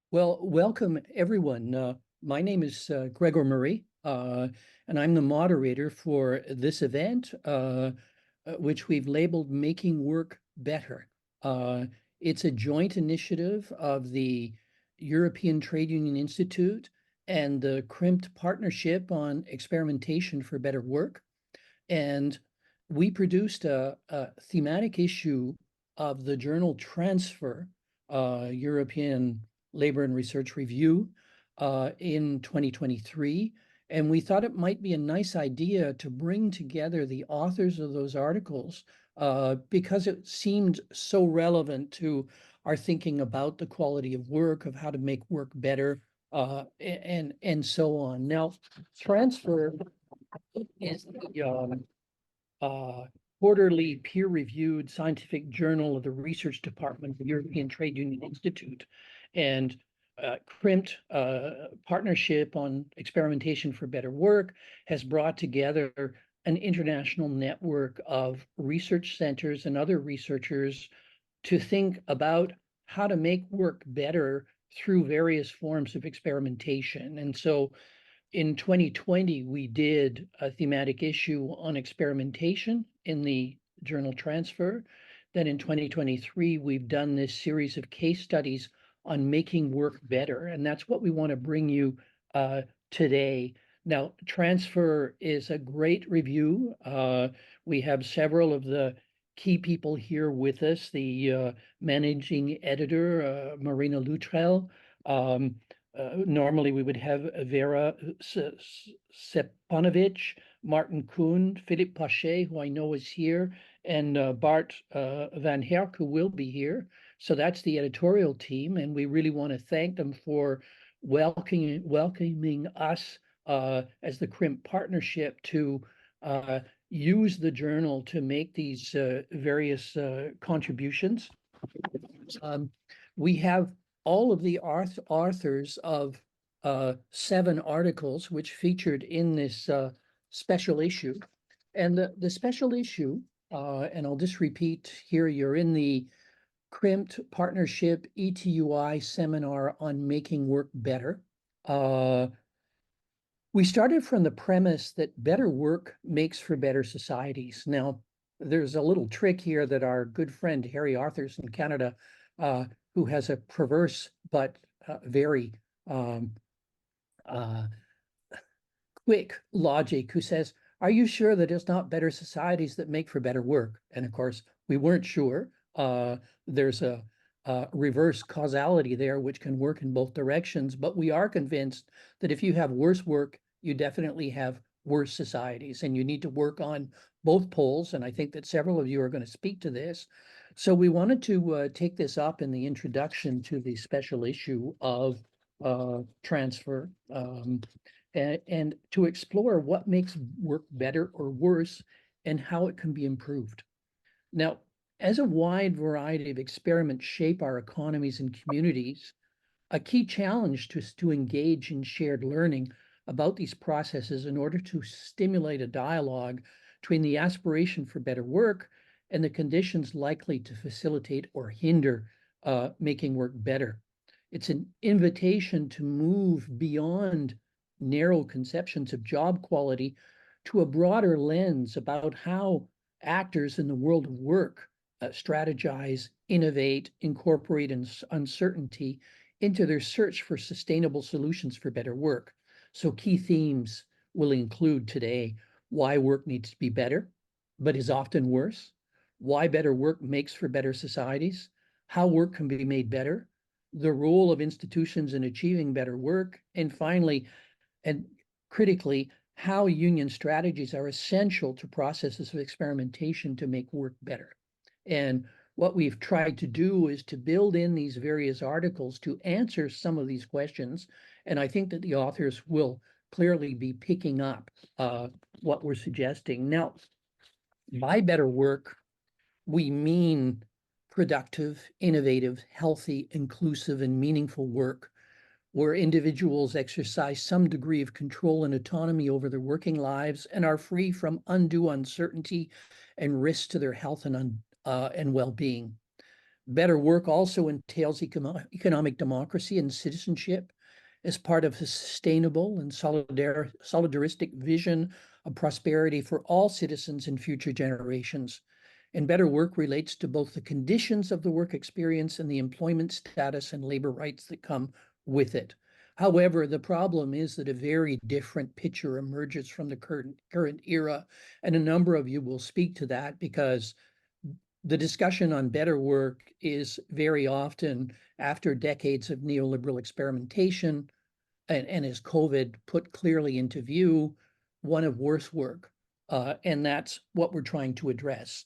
Well, welcome everyone. My name is Gregor Murray, and I'm the moderator for this event, which we've labeled Making Work Better. It's a joint initiative of the European Trade Union Institute and the CRIMT Partnership on Experimentation for Better Work. And we produced a thematic issue of the journal Transfer, European Labor and Research Review, in 2023. And we thought it might be a nice idea to bring together the authors of those articles because it seemed so relevant to our thinking about the quality of work, of how to make work better, and so on. Now, Transfer is the quarterly peer-reviewed scientific journal of the research department of the European Trade Union Institute. And CRIMT Partnership on Experimentation for Better Work has brought together an international network of research centers and other researchers to think about how to make work better through various forms of experimentation. And so in 2020, we did a thematic issue on experimentation in the journal Transfer. Then in 2023, we've done this series of case studies on making work better. And that's what we want to bring you today. Now, Transfer is a great review. We have several of the key people here with us, the managing editor, Marina Luttrell. Normally we would have Vera Sepanovic, Martin Kuhn, Philippe Pachet, who I know is here, and Bart Van Herk, who will be here. So that's the editorial team, and we really want to thank them for welcoming us as the CRIMT Partnership to use the journal to make these various contributions. We have all of the authors of 7 articles which featured in this special issue. And the special issue, and I'll just repeat here, you're in the CRIMT Partnership ETUI seminar on making work better. We started from the premise that better work makes for better societies. Now, there's a little trick here that our good friend Harry Arthurs in Canada, who has a perverse but very quick logic, who says, are you sure that it's not better societies that make for better work? And of course, we weren't sure. There's a reverse causality there, which can work in both directions. But we are convinced that if you have worse work, you definitely have worse societies, and you need to work on both poles. And I think that several of you are going to speak to this. So we wanted to take this up in the introduction to the special issue of Transfer, and to explore what makes work better or worse and how it can be improved. Now, as a wide variety of experiments shape our economies and communities, a key challenge to engage in shared learning about these processes in order to stimulate a dialogue between the aspiration for better work and the conditions likely to facilitate or hinder making work better. It's an invitation to move beyond narrow conceptions of job quality to a broader lens about how actors in the world of work strategize, innovate, incorporate uncertainty into their search for sustainable solutions for better work. So key themes will include today why work needs to be better, but is often worse, why better work makes for better societies, how work can be made better, the role of institutions in achieving better work, and finally, and critically, how union strategies are essential to processes of experimentation to make work better. And what we've tried to do is to build in these various articles to answer some of these questions. And I think that the authors will clearly be picking up what we're suggesting. Now, by better work, we mean productive, innovative, healthy, inclusive, and meaningful work where individuals exercise some degree of control and autonomy over their working lives and are free from undue uncertainty and risk to their health and well-being. Better work also entails economic democracy and citizenship as part of a sustainable and solidaristic vision of prosperity for all citizens and future generations. And better work relates to both the conditions of the work experience and the employment status and labor rights that come with it. However, the problem is that a very different picture emerges from the current era, and a number of you will speak to that because the discussion on better work is very often after decades of neoliberal experimentation, and as COVID put clearly into view, one of worse work. And that's what we're trying to address.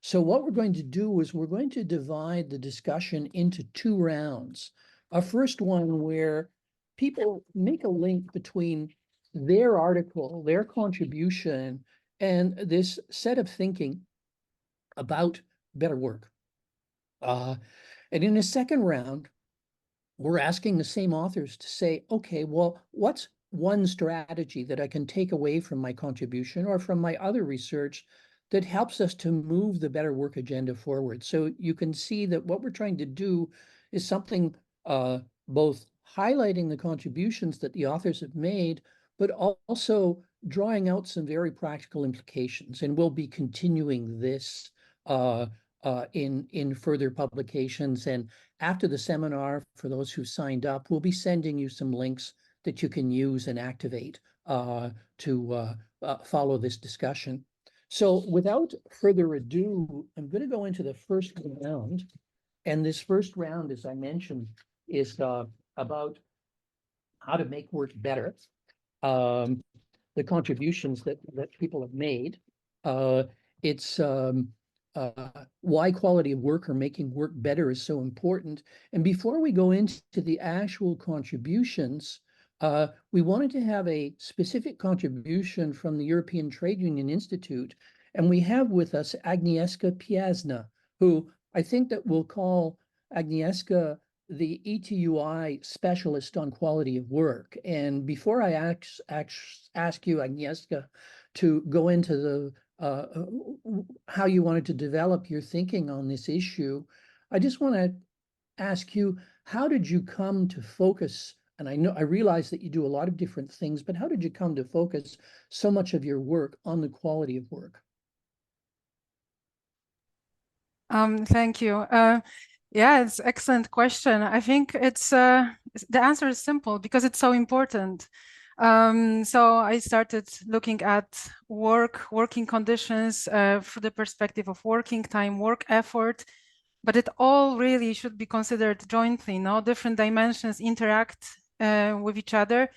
So what we're going to do is we're going to divide the discussion into two rounds. A first one where people make a link between their article, their contribution, and this set of thinking about better work. And in a second round, we're asking the same authors to say, okay, well, what's one strategy that I can take away from my contribution or from my other research that helps us to move the better work agenda forward? So you can see that what we're trying to do is something both highlighting the contributions that the authors have made, but also drawing out some very practical implications. And we'll be continuing this in further publications. And after the seminar, for those who signed up, we'll be sending you some links that you can use and activate to follow this discussion. So without further ado, I'm going to go into the first round. And this first round, as I mentioned, is about how to make work better. The contributions that people have made. It's why quality of work or making work better is so important. And before we go into the actual contributions, we wanted to have a specific contribution from the European Trade Union Institute. And we have with us Agnieszka Piasna, who I think that we'll call Agnieszka the ETUI specialist on quality of work. And before I ask you, Agnieszka, to go into the how you wanted to develop your thinking on this issue, I just want to ask you, how did you come to focus? And I realize that you do a lot of different things, but how did you come to focus so much of your work on the quality of work? Thank you. Yeah, it's an excellent question. I think it's the answer is simple because it's so important. So I started looking at working conditions through the perspective of working time, work effort, but it all really should be considered jointly. No, different dimensions interact with each other,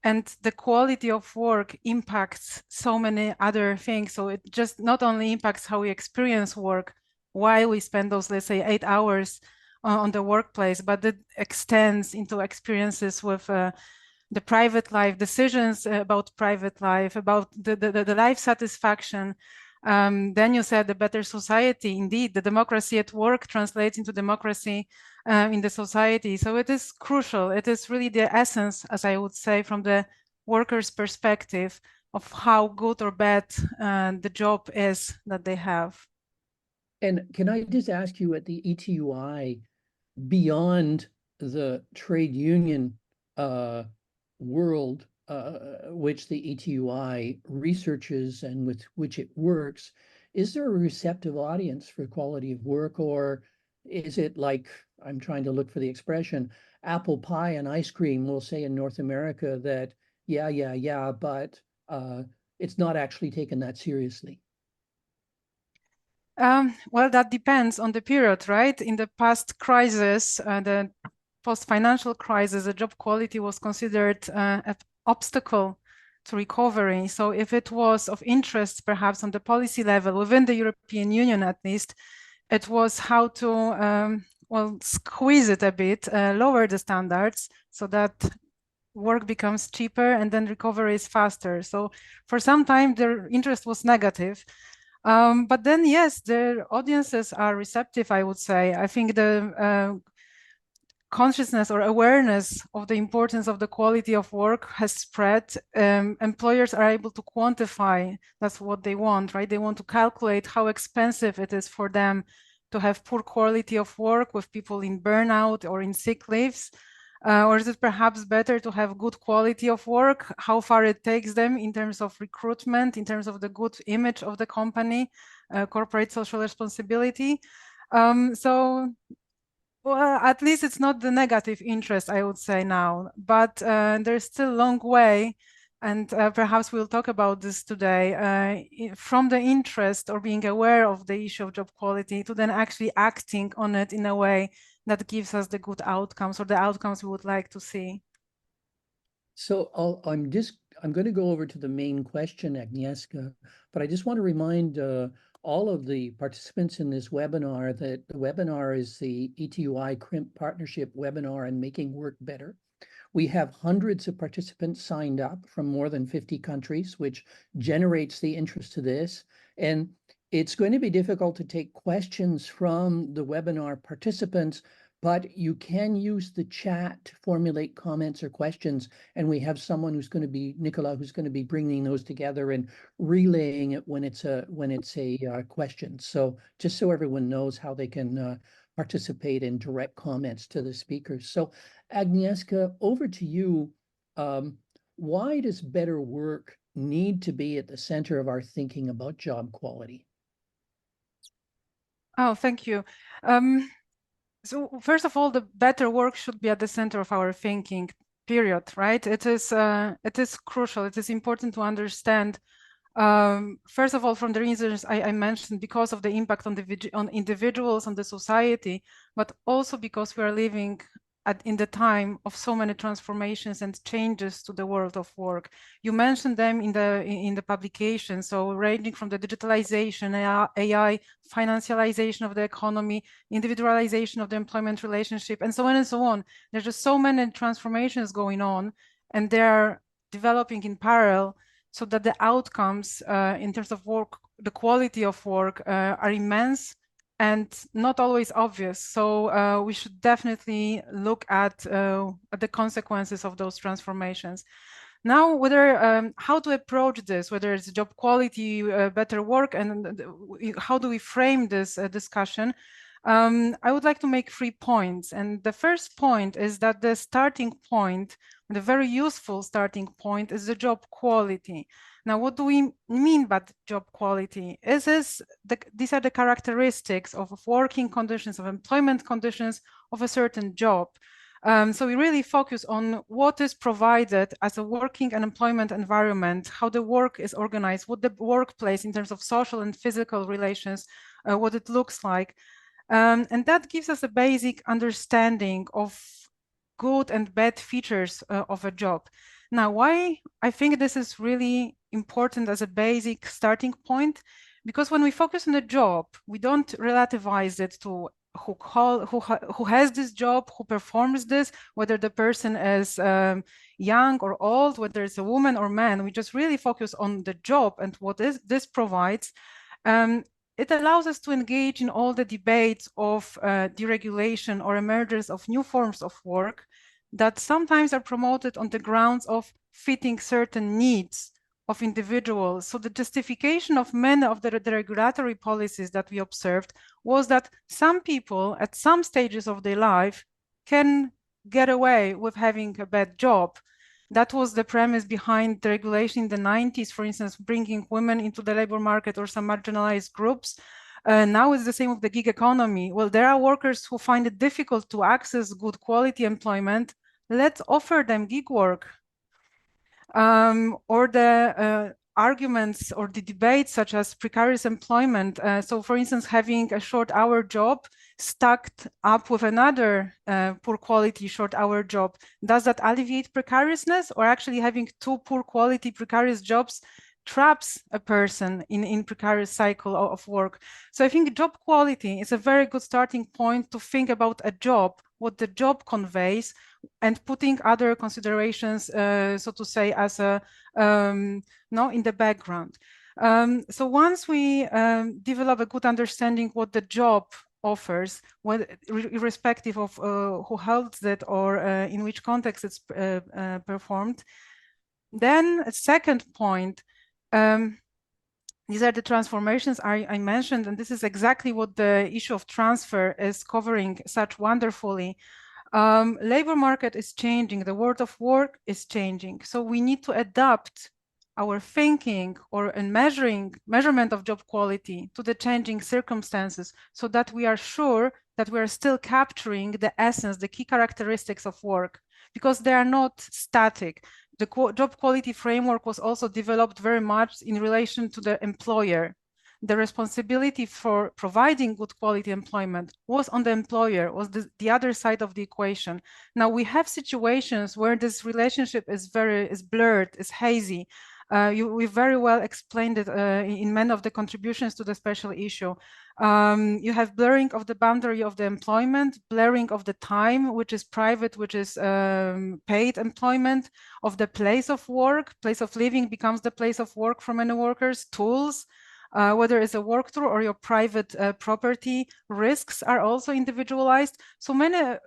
and the quality of work impacts so many other things. So it just not only impacts how we experience work, why we spend those, let's say, 8 hours on the workplace, but it extends into experiences with the private life, decisions about private life, about the life satisfaction. Then you said the better society. Indeed, the democracy at work translates into democracy in the society. So it is crucial. It is really the essence, as I would say, from the worker's perspective of how good or bad the job is that they have. And can I just ask you, at the ETUI, beyond the trade union world, which the ETUI researches and with which it works, is there a receptive audience for quality of work, or is it like, I'm trying to look for the expression, apple pie and ice cream, we'll say in North America, that yeah, but it's not actually taken that seriously? Well, that depends on the period, right? In the past crisis, the post-financial crisis, the job quality was considered an obstacle to recovery. So if it was of interest, perhaps on the policy level, within the European Union at least, it was how to, well, squeeze it a bit, lower the standards so that work becomes cheaper and then recovery is faster. So for some time, the interest was negative. But then, yes, the audiences are receptive, I would say. I think the consciousness or awareness of the importance of the quality of work has spread. Employers are able to quantify, that's what they want, right? They want to calculate how expensive it is for them to have poor quality of work with people in burnout or in sick leaves? Or is it perhaps better to have good quality of work, how far it takes them in terms of recruitment, in terms of the good image of the company, corporate social responsibility? So, well, at least it's not the negative interest, I would say now, but there's still a long way, and perhaps we'll talk about this today, from the interest or being aware of the issue of job quality to then actually acting on it in a way that gives us the good outcomes or the outcomes we would like to see. So I'm going to go over to the main question, Agnieszka, but I just want to remind all of the participants in this webinar that the webinar is the ETUI CRIMT Partnership webinar on making work better. We have hundreds of participants signed up from more than 50 countries, which generates the interest to this. And it's going to be difficult to take questions from the webinar participants, but you can use the chat to formulate comments or questions. And we have someone who's going to be, Nicola, who's going to be bringing those together and relaying it when it's a question. So just so everyone knows how they can participate in direct comments to the speakers. So Agnieszka, over to you. Why does better work need to be at the center of our thinking about job quality? Oh, thank you. So first of all, the better work should be at the center of our thinking, period, right? It is crucial. It is important to understand, first of all, from the reasons I mentioned, because of the impact on individuals, on the society, but also because we are living in the time of so many transformations and changes to the world of work. You mentioned them in the publication, so ranging from the digitalization, AI, financialization of the economy, individualization of the employment relationship, and so on and so on. There's just so many transformations going on, and they're developing in parallel, so that the outcomes in terms of work, the quality of work are immense and not always obvious. So we should definitely look at the consequences of those transformations. Now, whether how to approach this, whether it's job quality, better work, and how do we frame this discussion, I would like to make 3 points. And the first point is that the starting point, the very useful starting point, is the job quality. Now, what do we mean by job quality? These are the characteristics of working conditions, of employment conditions of a certain job. So we really focus on what is provided as a working and employment environment, how the work is organized, what the workplace in terms of social and physical relations, what it looks like. And that gives us a basic understanding of good and bad features of a job. Now, why I think this is really important as a basic starting point, because when we focus on a job, we don't relativize it to who has this job, who performs this, whether the person is young or old, whether it's a woman or man. We just really focus on the job and what this provides. It allows us to engage in all the debates of deregulation or emergence of new forms of work that sometimes are promoted on the grounds of fitting certain needs of individuals. So the justification of many of the regulatory policies that we observed was that some people at some stages of their life can get away with having a bad job. That was the premise behind the regulation in the 90s, for instance, bringing women into the labor market or some marginalized groups. Now it's the same with the gig economy. Well, there are workers who find it difficult to access good quality employment. Let's offer them gig work. Or the arguments or the debates such as precarious employment. So for instance, having a short hour job stacked up with another poor quality short hour job, does that alleviate precariousness, or actually having 2 poor quality precarious jobs traps a person in precarious cycle of work? So I think job quality is a very good starting point to think about a job, what the job conveys, and putting other considerations, so to say, as a in the background. So once we develop a good understanding what the job offers, irrespective of who holds it or in which context it's performed, then a second point, These are the transformations I mentioned, and this is exactly what the issue of transfer is covering such wonderfully. Labor market is changing, the world of work is changing. So we need to adapt our thinking and measurement of job quality to the changing circumstances so that we are sure that we are still capturing the essence, the key characteristics of work, because they are not static. The job quality framework was also developed very much in relation to the employer. The responsibility for providing good quality employment was on the employer, was the other side of the equation. Now we have situations where this relationship is blurred, is hazy. We very well explained it in many of the contributions to the special issue. You have blurring of the boundary of the employment, blurring of the time, which is private, which is paid employment, of the place of work. Place of living becomes the place of work for many workers. Tools, whether it's a walkthrough or your private property. Risks are also individualized. So many,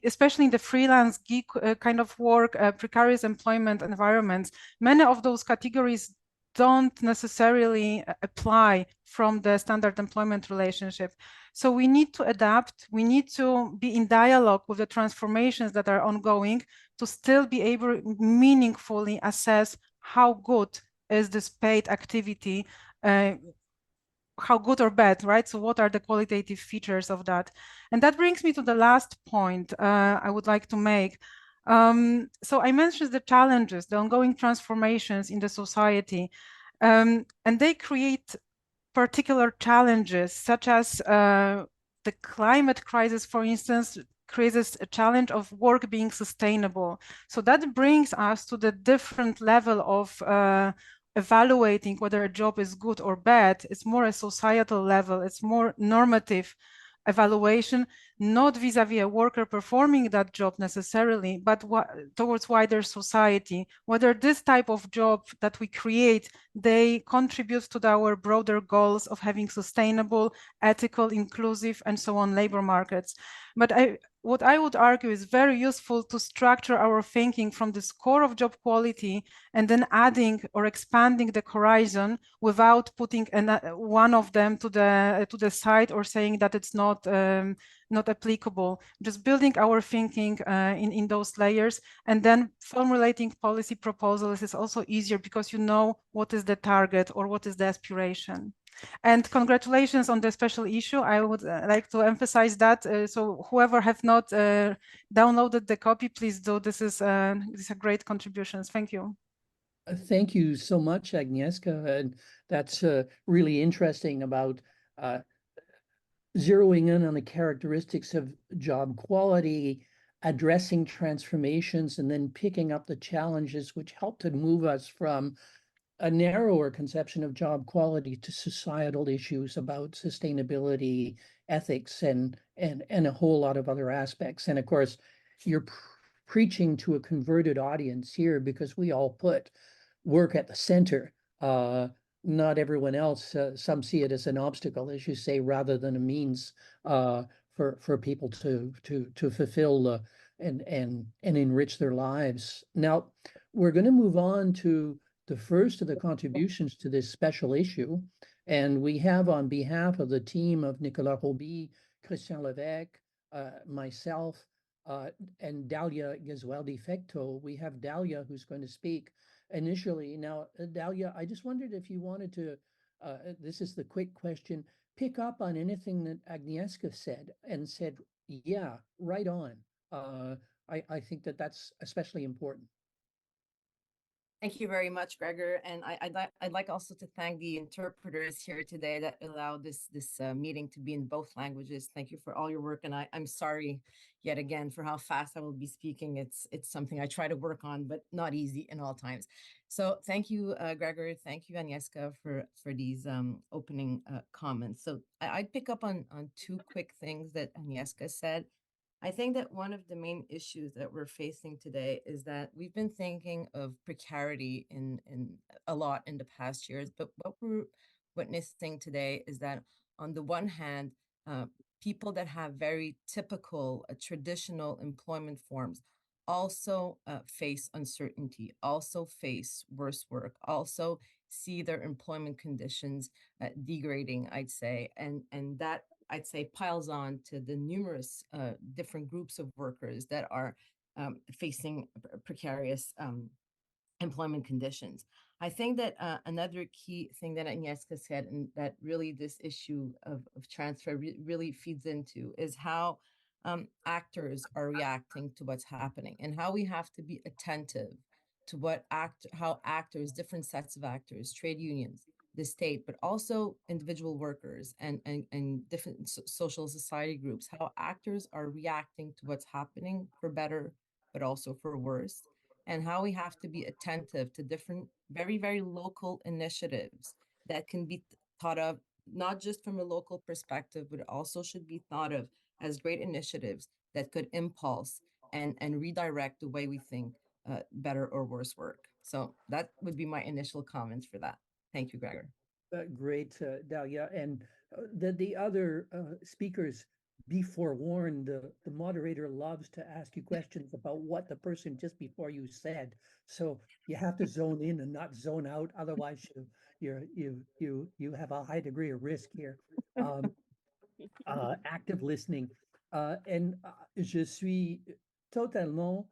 especially in the freelance gig kind of work, precarious employment environments, many of those categories don't necessarily apply from the standard employment relationship. So we need to adapt. We need to be in dialogue with the transformations that are ongoing to still be able to meaningfully assess how good is this paid activity, how good or bad, right? So what are the qualitative features of that? And that brings me to the last point I would like to make. So I mentioned the challenges, the ongoing transformations in the society, and they create particular challenges, such as the climate crisis, for instance, creates a challenge of work being sustainable. So that brings us to the different level of evaluating whether a job is good or bad. It's more a societal level, it's more normative evaluation, not vis-a-vis a worker performing that job necessarily, but towards wider society, whether this type of job that we create, they contribute to our broader goals of having sustainable, ethical, inclusive, and so on labor markets. But what I would argue is very useful to structure our thinking from the core of job quality and then adding or expanding the horizon without putting one of them to the side or saying that it's not applicable. Just building our thinking in those layers and then formulating policy proposals is also easier because you know what is the target or what is the aspiration. And congratulations on the special issue. I would like to emphasize that. So whoever have not downloaded the copy, please do. These are great contributions. Thank you. Thank you so much, Agnieszka. And that's really interesting about zeroing in on the characteristics of job quality, addressing transformations, and then picking up the challenges which help to move us from a narrower conception of job quality to societal issues about sustainability, ethics, and a whole lot of other aspects. And of course, you're preaching to a converted audience here because we all put work at the center. Not everyone else. Some see it as an obstacle, as you say, rather than a means for people to fulfill and enrich their lives. Now, we're going to move on to the first of the contributions to this special issue. And we have, on behalf of the team of Nicolas Roby, Christian Lévesque, myself, and Dalia Gesualdi-Fecteau, we have Dalia who's going to speak initially. Now, Dalia, I just wondered if you wanted to, this is the quick question, pick up on anything that Agnieszka said and said, yeah, right on. I think that that's especially important. Thank you very much, Gregor. And I'd like also to thank the interpreters here today that allowed this meeting to be in both languages. Thank you for all your work. And I'm sorry yet again for how fast I will be speaking. It's something I try to work on, but not easy in all times. So thank you, Gregor. Thank you, Agnieszka, for these opening comments. So I'd pick up on two quick things that Agnieszka said. I think that one of the main issues that we're facing today is that we've been thinking of precarity in a lot in the past years, but what we're witnessing today is that on the one hand, people that have very typical traditional employment forms also face uncertainty, also face worse work, also see their employment conditions degrading, I'd say, and that I'd say piles on to the numerous different groups of workers that are facing precarious employment conditions. I think that another key thing that Agnieszka said, and that really this issue of transfer really feeds into, is how actors are reacting to what's happening, and how we have to be attentive to how actors, different sets of actors, trade unions, the state, but also individual workers and different social society groups, how actors are reacting to what's happening for better, but also for worse, and how we have to be attentive to different, very, very local initiatives that can be thought of not just from a local perspective, but also should be thought of as great initiatives that could impulse and redirect the way we think better or worse work. So that would be my initial comments for that. Thank you, Gregor. Great, Dalia. And the other speakers, be forewarned, the moderator loves to ask you questions about what the person just before you said. So you have to zone in and not zone out. Otherwise, you have a high degree of risk here. Active listening. Je suis totalement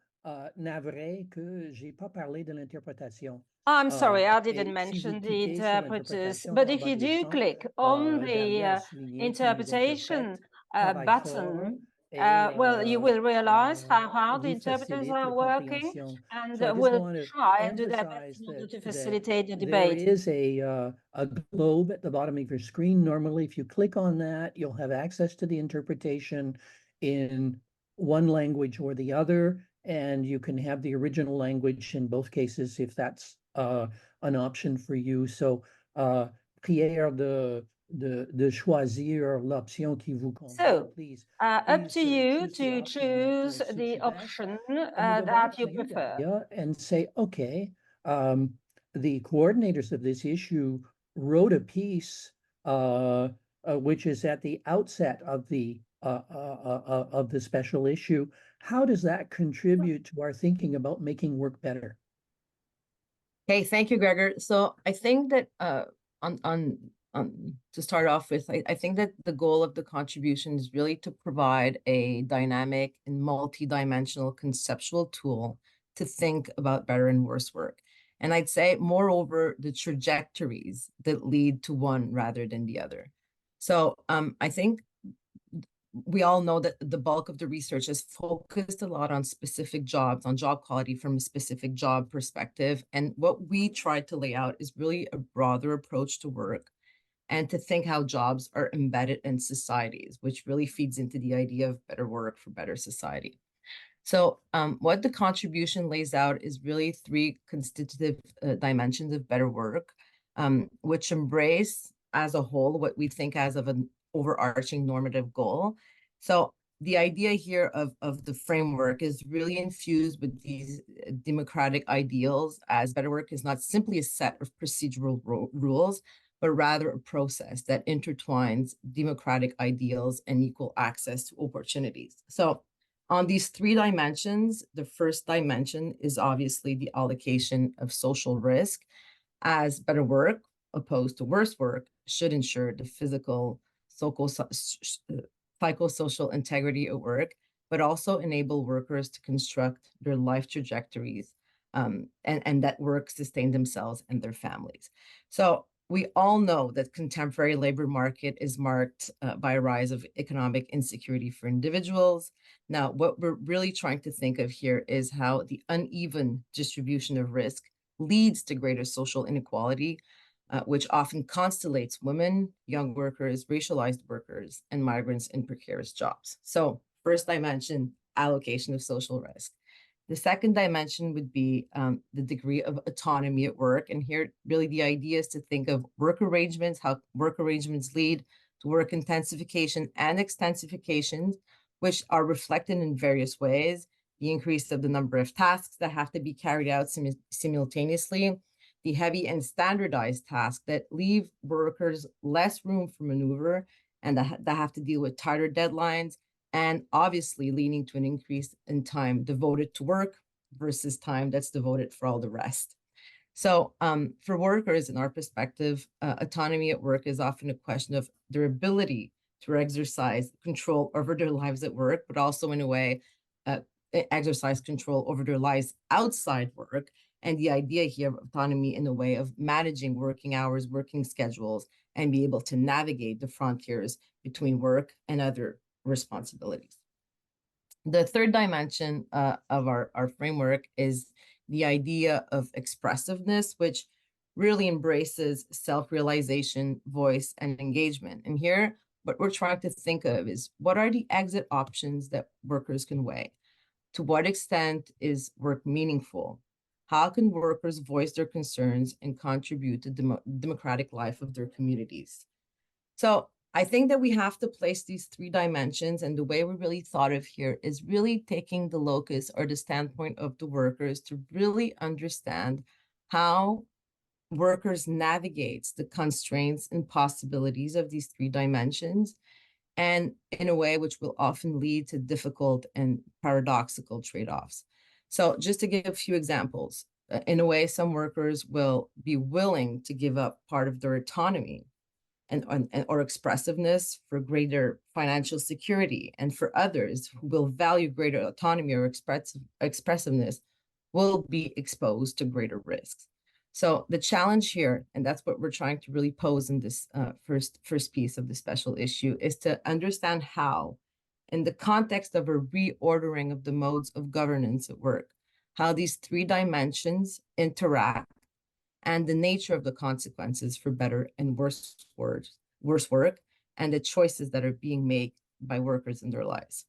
navré que j'ai pas parlé de l'interprétation. I'm sorry, I Et didn't si mention vous the cliquez sur interpreters, l'interprétation but en if bas you de do l'écran, click on Dalia a the souligné que nos interpretation interprètes travaillent fort button, et, well, you will realize how the vous interpreters facilite are la working, compréhension. and So I just will want to try and do their best emphasize in order to that facilitate the there debate. is a globe at the bottom of your screen. Normally, if you click on that, you'll have access to the interpretation in one language or the other, and you can have the original language in both cases if that's an option for you. So, prière de choisir l'option qui vous convient. So, Please, up to you choose the to option that choose suits the you best. option And go back that you to prefer. Dalia, and say, okay, the coordinators of this issue wrote a piece which is at the outset of the special issue. How does that contribute to our thinking about making work better? Okay, thank you, Gregor. So I think that to start off with, I think that the goal of the contribution is really to provide a dynamic and multi-dimensional conceptual tool to think about better and worse work. And I'd say, moreover, the trajectories that lead to one rather than the other. So I think we all know that the bulk of the research is focused a lot on specific jobs, on job quality from a specific job perspective. And what we try to lay out is really a broader approach to work and to think how jobs are embedded in societies, which really feeds into the idea of better work for better society. So what the contribution lays out is really three constitutive dimensions of better work, which embrace as a whole what we think as of an overarching normative goal. So the idea here of the framework is really infused with these democratic ideals, as better work is not simply a set of procedural rules, but rather a process that intertwines democratic ideals and equal access to opportunities. So on these three dimensions, the first dimension is obviously the allocation of social risk, as better work, opposed to worse work, should ensure the physical, psychosocial integrity at work, but also enable workers to construct their life trajectories and that work sustain themselves and their families. So we all know that contemporary labor market is marked by a rise of economic insecurity for individuals. Now, what we're really trying to think of here is how the uneven distribution of risk leads to greater social inequality, which often constellates women, young workers, racialized workers, and migrants in precarious jobs. So first dimension, allocation of social risk. The second dimension would be the degree of autonomy at work. And here, really the idea is to think of work arrangements, how work arrangements lead to work intensification and extensification, which are reflected in various ways. The increase of the number of tasks that have to be carried out simultaneously, the heavy and standardized tasks that leave workers less room for maneuver and that have to deal with tighter deadlines, and obviously leading to an increase in time devoted to work versus time that's devoted for all the rest. So for workers, in our perspective, autonomy at work is often a question of their ability to exercise control over their lives at work, but also in a way, exercise control over their lives outside work. And the idea here of autonomy in a way of managing working hours, working schedules, and be able to navigate the frontiers between work and other responsibilities. The third dimension of our framework is the idea of expressiveness, which really embraces self-realization, voice, and engagement. And here, what we're trying to think of is, what are the exit options that workers can weigh? To what extent is work meaningful? How can workers voice their concerns and contribute to the democratic life of their communities? So I think that we have to place these three dimensions, and the way we really thought of here is really taking the locus or the standpoint of the workers to really understand how workers navigate the constraints and possibilities of these three dimensions, and in a way which will often lead to difficult and paradoxical trade-offs. So just to give a few examples, in a way, some workers will be willing to give up part of their autonomy or expressiveness for greater financial security. And for others who will value greater autonomy or expressiveness will be exposed to greater risks. So the challenge here, and that's what we're trying to really pose in this first piece of the special issue, is to understand how, in the context of a reordering of the modes of governance at work, how these three dimensions interact, and the nature of the consequences for better and worse work, and the choices that are being made by workers in their lives.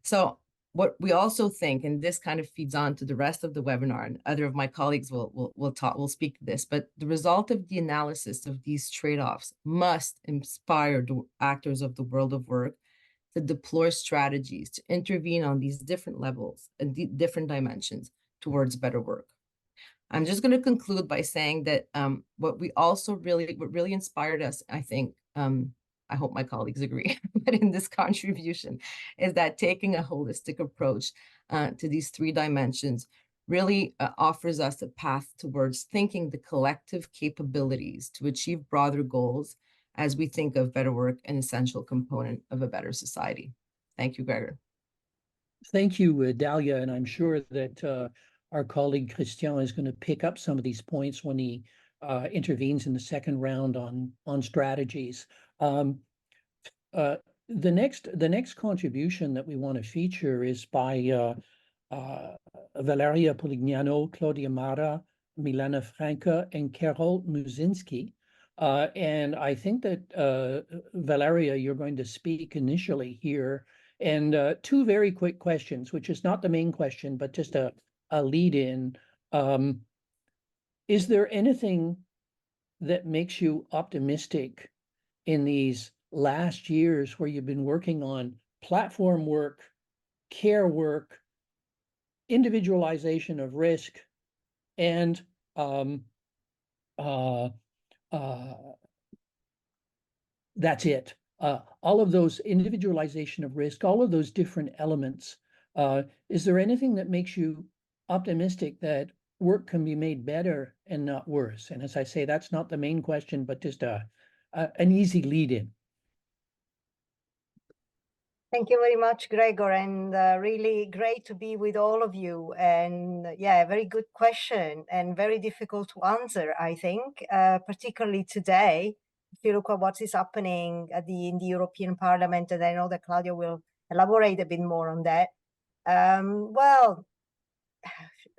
So what we also think, and this kind of feeds on to the rest of the webinar, and other of my colleagues will speak to this, but the result of the analysis of these trade-offs must inspire the actors of the world of work to deploy strategies to intervene on these different levels and different dimensions towards better work. I'm just going to conclude by saying that what really inspired us, I think, I hope my colleagues agree, but in this contribution, is that taking a holistic approach to these three dimensions really offers us a path towards thinking the collective capabilities to achieve broader goals as we think of better work, an essential component of a better society. Thank you, Gregor. Thank you, Dalia, and I'm sure that our colleague Christian is going to pick up some of these points when he intervenes in the second round on strategies. The next contribution that we want to feature is by Valeria Pulignano, Claudia Marà, Milena Franca, and Carol Muzinski. And I think that Valeria, you're going to speak initially here. And two very quick questions, which is not the main question, but just a lead in. Is there anything that makes you optimistic in these last years where you've been working on platform work, care work, individualization of risk, and that's it. All of those individualization of risk, all of those different elements. Is there anything that makes you optimistic that work can be made better and not worse? And as I say, that's not the main question, but just an easy lead in. Thank you very much, Gregor, and really great to be with all of you. And yeah, very good question and very difficult to answer, I think, particularly today. If you look at what is happening in the European Parliament, and I know that Claudia will elaborate a bit more on that. Well,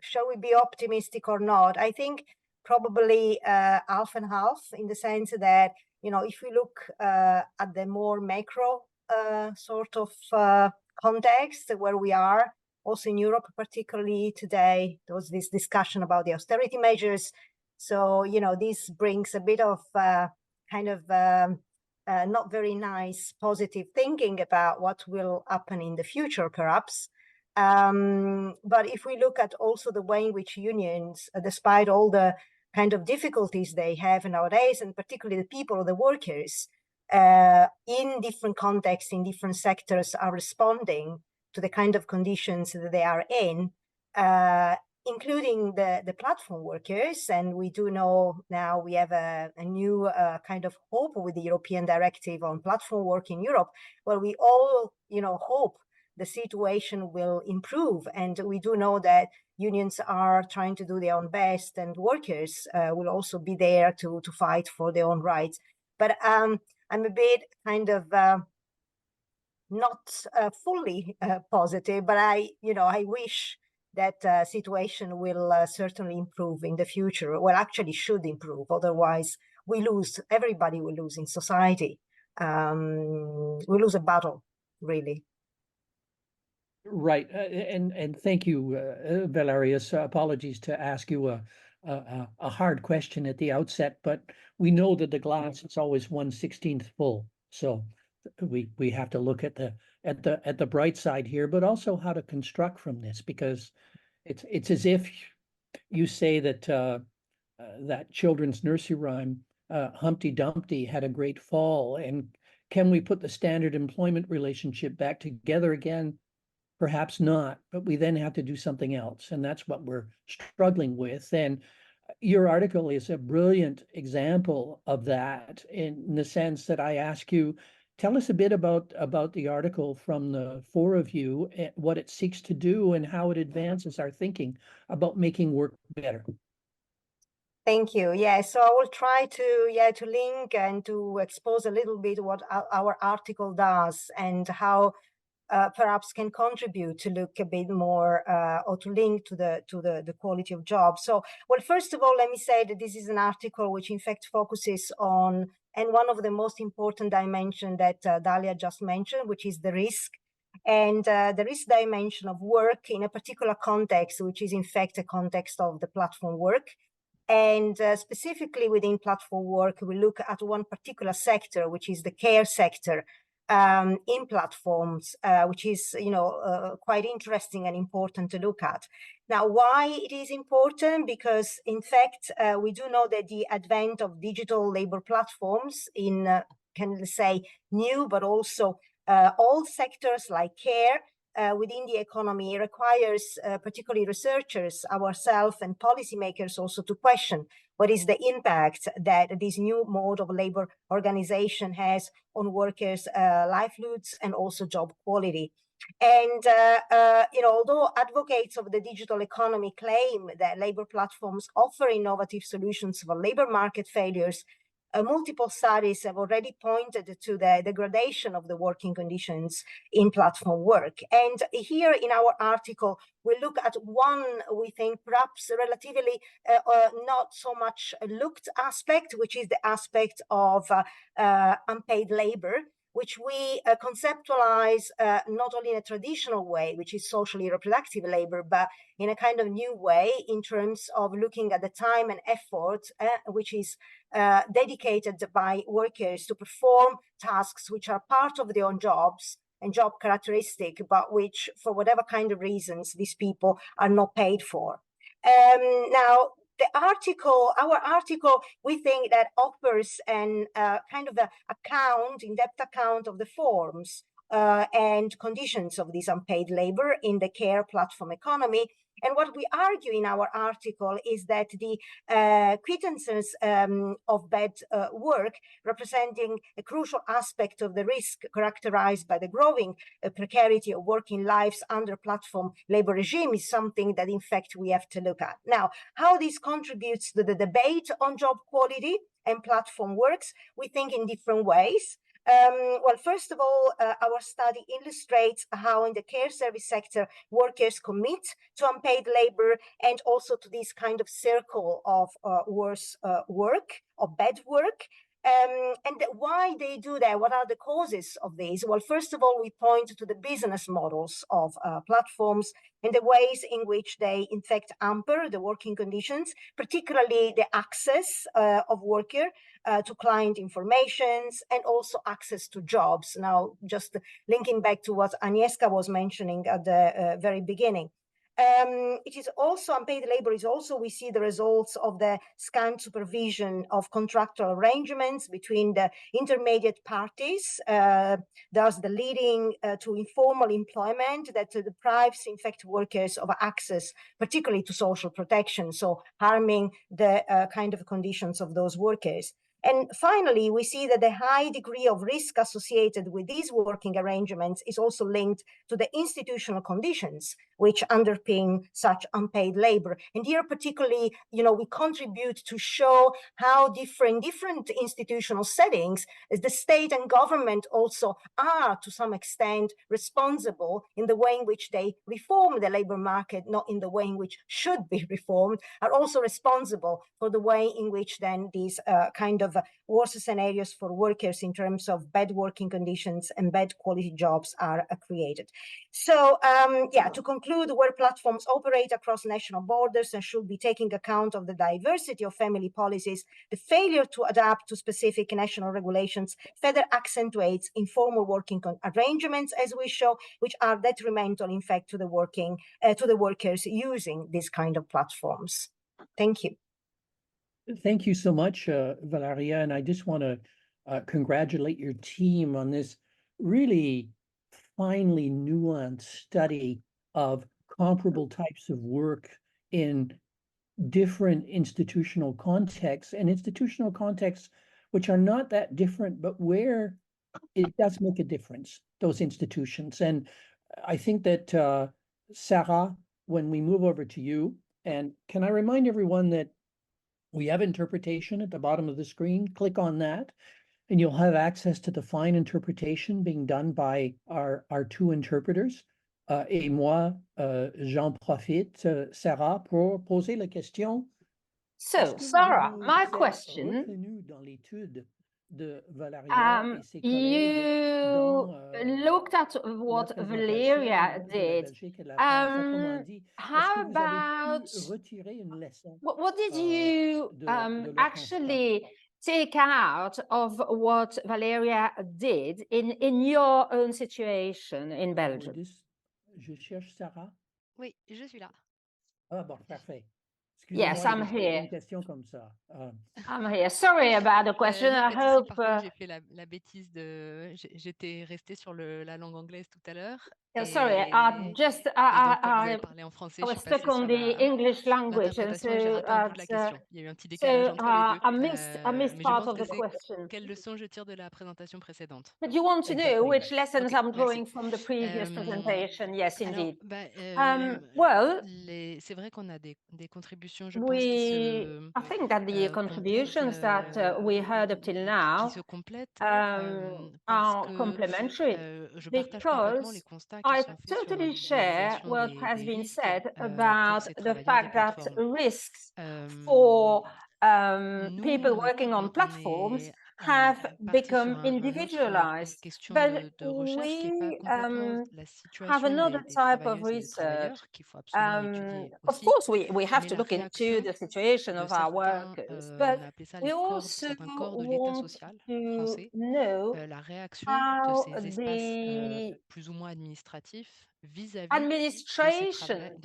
shall we be optimistic or not? I think probably half and half, in the sense that, you know, if we look at the more macro sort of context where we are, also in Europe, particularly today, there was this discussion about the austerity measures. So, you know, this brings a bit of kind of not very nice positive thinking about what will happen in the future, perhaps. But if we look at also the way in which unions, despite all the kind of difficulties they have nowadays, and particularly the people or the workers, in different contexts, in different sectors, are responding to the kind of conditions that they are in, including the platform workers. And we do know now we have a new kind of hope with the European directive on platform work in Europe, where we all, hope the situation will improve. And we do know that unions are trying to do their own best, and workers will also be there to fight for their own rights. But I'm a bit kind of not fully positive, but I wish that situation will certainly improve in the future. Well, actually should improve. Otherwise, we lose. Everybody will lose in society. We lose a battle, really. Right, and thank you, Valeria. So apologies to ask you a hard question at the outset, but we know that the glass is always 1/16 full. So we have to look at the bright side here, but also how to construct from this, because it's as if you say that that children's nursery rhyme, Humpty Dumpty had a great fall, and can we put the standard employment relationship back together again? Perhaps not, but we then have to do something else, and that's what we're struggling with. And your article is a brilliant example of that, in the sense that I ask you, tell us a bit about the article from the four of you, what it seeks to do and how it advances our thinking about making work better. Thank you. Yeah, so I will try to link and to expose a little bit what our article does and how perhaps can contribute to look a bit more or to link to the quality of jobs. So, well, first of all, let me say that this is an article which in fact focuses on, and one of the most important dimensions that Dalia just mentioned, which is the risk. And the risk dimension of work in a particular context, which is in fact a context of the platform work. And specifically within platform work, we look at one particular sector, which is the care sector in platforms, which is, quite interesting and important to look at. Now, why it is important? Because, in fact, we do know that the advent of digital labor platforms in, can say, new, but also all sectors like care, within the economy requires particularly researchers, ourselves, and policymakers also to question what is the impact that this new mode of labor organization has on workers' livelihoods and also job quality. And, although advocates of the digital economy claim that labor platforms offer innovative solutions for labor market failures, multiple studies have already pointed to the degradation of the working conditions in platform work. And here in our article, we look at one, we think, perhaps relatively not so much looked aspect, which is the aspect of unpaid labor, which we conceptualize not only in a traditional way, which is socially reproductive labor, but in a kind of new way in terms of looking at the time and effort which is dedicated by workers to perform tasks which are part of their own jobs and job characteristic, but which, for whatever kind of reasons, these people are not paid for. Now, our article, we think that offers an kind of in-depth account of the forms and conditions of this unpaid labor in the care platform economy. And what we argue in our article is that the quittances of bad work, representing a crucial aspect of the risk characterized by the growing precarity of working lives under platform labor regime, is something that in fact we have to look at. Now, how this contributes to the debate on job quality and platform works, we think in different ways. Well, first of all, our study illustrates how in the care service sector, workers commit to unpaid labor and also to this kind of circle of worse work, or bad work. And why they do that? What are the causes of this? Well, first of all, we point to the business models of platforms and the ways in which they, in fact, hamper the working conditions, particularly the access of worker to client informations and also access to jobs. Now, just linking back to what Agnieszka was mentioning at the very beginning. It is also unpaid labor is also, we see the results of the scant supervision of contractual arrangements between the intermediate parties, thus the leading to informal employment that deprives, in fact, workers of access, particularly to social protection, so harming the kind of conditions of those workers. And finally, we see that the high degree of risk associated with these working arrangements is also linked to the institutional conditions which underpin such unpaid labor. And here particularly, we contribute to show how different institutional settings, as the state and government also are to some extent responsible in the way in which they reform the labor market, not in the way in which should be reformed, are also responsible for the way in which then these kind of worse scenarios for workers in terms of bad working conditions and bad quality jobs are created. So to conclude, where platforms operate across national borders and should be taking account of the diversity of family policies, the failure to adapt to specific national regulations further accentuates informal working arrangements, as we show, which are detrimental, in fact, to the workers using these kind of platforms. Thank you. Thank you so much, Valeria. And I just want to congratulate your team on this really finely nuanced study of comparable types of work in different institutional contexts, and institutional contexts which are not that different, but where it does make a difference, those institutions. And I think that, Sarah, when we move over to you, and can I remind everyone that we have interpretation at the bottom of the screen. Click on that, and you'll have access to the fine interpretation being done by our two interpreters. Et moi, j'en profite, Sarah, pour poser la question. So, Sarah, my question, you looked at what Valeria did. How about, what did you actually take out of what Valeria did in your own situation in Belgium? Je cherche Sarah. Oui, je suis là. Ah bon, parfait. Yes, I'm here. Une question comme ça. I'm here. Sorry about the question. I hope. Par contre, j'ai fait la bêtise de. J'étais restée sur la langue anglaise tout à l'heure. Sorry, I was stuck on the English language, and so I missed part of the question. Quelle leçon je tire de la présentation précédente? But you want to know which lessons I'm drawing from the previous presentation? Yes, indeed. Well, c'est vrai qu'on a des contributions, je pense, I think that the contributions that we heard up till now se complètent, are complementary, because I totally share what has been said about the fact that risks for people working on platforms have become individualized. But we have another type of research. Of course, we have to look into the situation of our workers, but we also want to know how the administration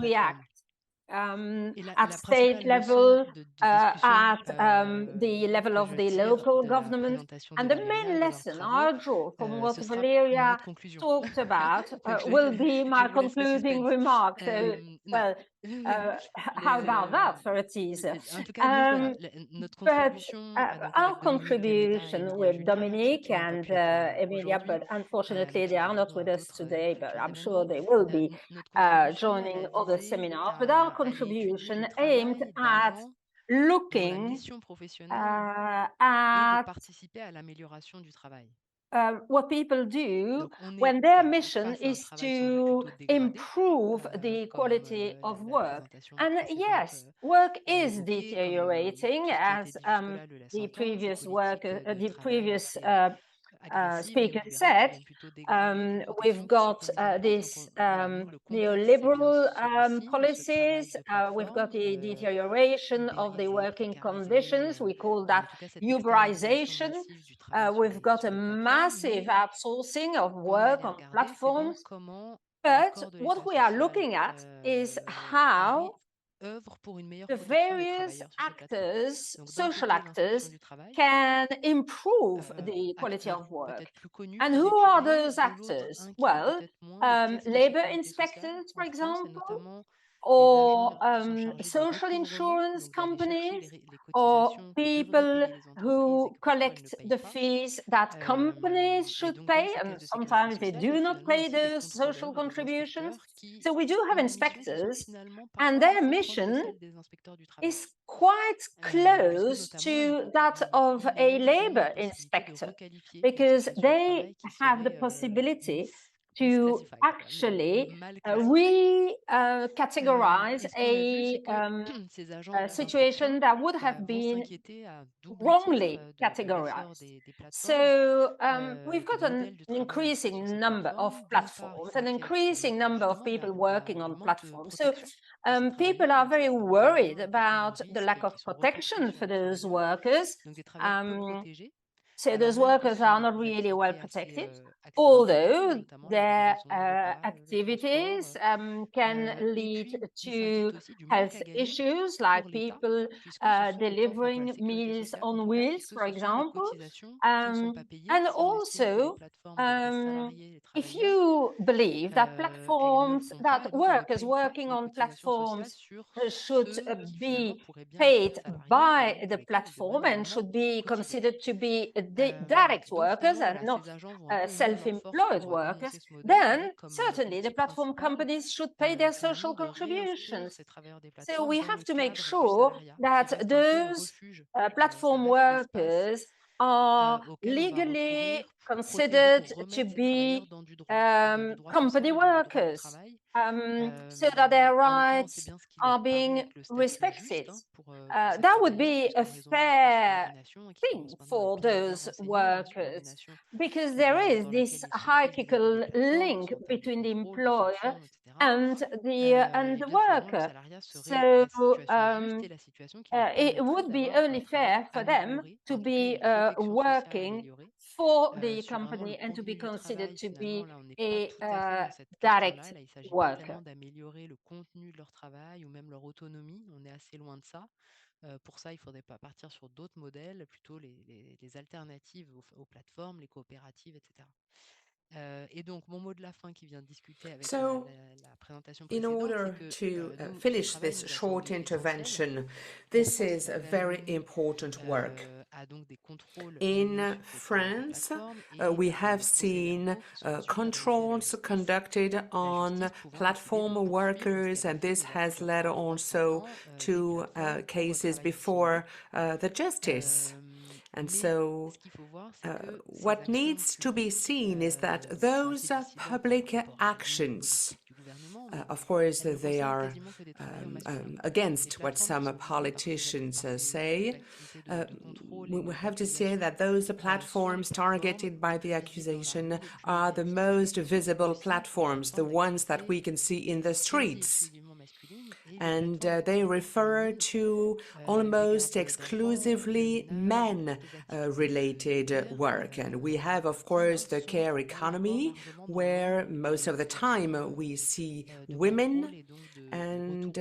reacts. At state level, at the level of the local government. And the main lesson I draw from what Valeria talked about will be my concluding remark. So, well, how about that for a teaser? But our contribution with Dominique and Emilia, but unfortunately they are not with us today, but I'm sure they will be joining other seminars. But our contribution aimed at looking at what people do when their mission is to improve the quality of work. And yes, work is deteriorating, as the previous speaker said. We've got this neoliberal policies. We've got the deterioration of the working conditions. We call that Uberization. We've got a massive outsourcing of work on platforms. But what we are looking at is how the various actors, social actors, can improve the quality of work. And who are those actors? Well, labor inspectors, for example, or social insurance companies, or people who collect the fees that companies should pay, and sometimes they do not pay those social contributions. So we do have inspectors, and their mission is quite close to that of a labor inspector, because they have the possibility to actually categorize a situation that would have been wrongly categorized. So we've got an increasing number of platforms, an increasing number of people working on platforms. So people are very worried about the lack of protection for those workers. So those workers are not really well protected, although their activities can lead to health issues, like people delivering meals on wheels, for example. And also, if you believe that platforms, that workers working on platforms should be paid by the platform and should be considered to be direct workers and not self-employed workers, then certainly the platform companies should pay their social contributions. So we have to make sure that those platform workers are legally considered to be company workers, so that their rights are being respected. That would be a fair thing for those workers, because there is this hierarchical link between the employer and the worker. So it would be only fair for them to be working for the company and to be considered to be a direct worker. D'améliorer le contenu de leur travail ou même leur autonomie. On est assez loin de ça. Pour ça, il ne faudrait pas partir sur d'autres modèles, plutôt les alternatives aux plateformes, les coopératives, etc. Et donc, mon mot de la fin qui vient de discuter avec la présentation in précédente, order to finish this short intervention, this is a very important work. In France, we have seen controls conducted on platform workers, and this has led also to cases before the justice. And so what needs to be seen is that those public actions, of course, they are against what some politicians say. We have to say that those platforms targeted by the accusation are the most visible platforms, the ones that we can see in the streets. And they refer to almost exclusively men-related work. And we have, of course, the care economy, where most of the time we see women, and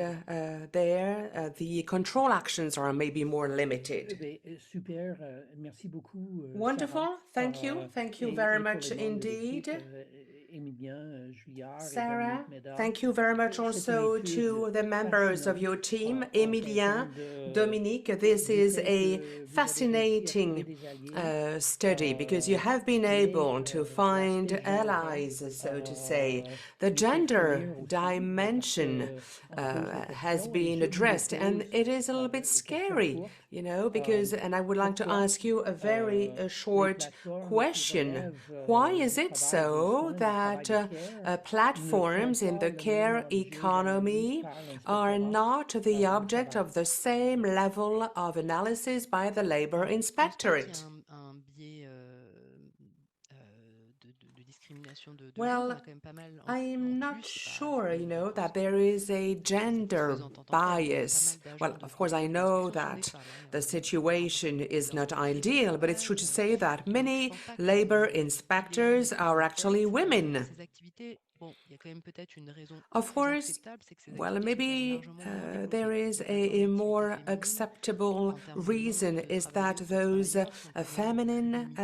there the control actions are maybe more limited. Super, merci beaucoup. Wonderful, thank you very much indeed. Sarah, thank you very much also to the members of your team, Emilien, Dominique. This is a fascinating study, because you have been able to find allies, so to say. The gender dimension has been addressed, and it is a little bit scary, you know, because, and I would like to ask you a very short question. Why is it so that platforms in the care economy are not the object of the same level of analysis by the labor inspectorate? Well, I'm not sure, that there is a gender bias. Well, of course, I know that the situation is not ideal, but it's true to say that many labor inspectors are actually women. Of course, well, maybe there is a more acceptable reason is that those feminine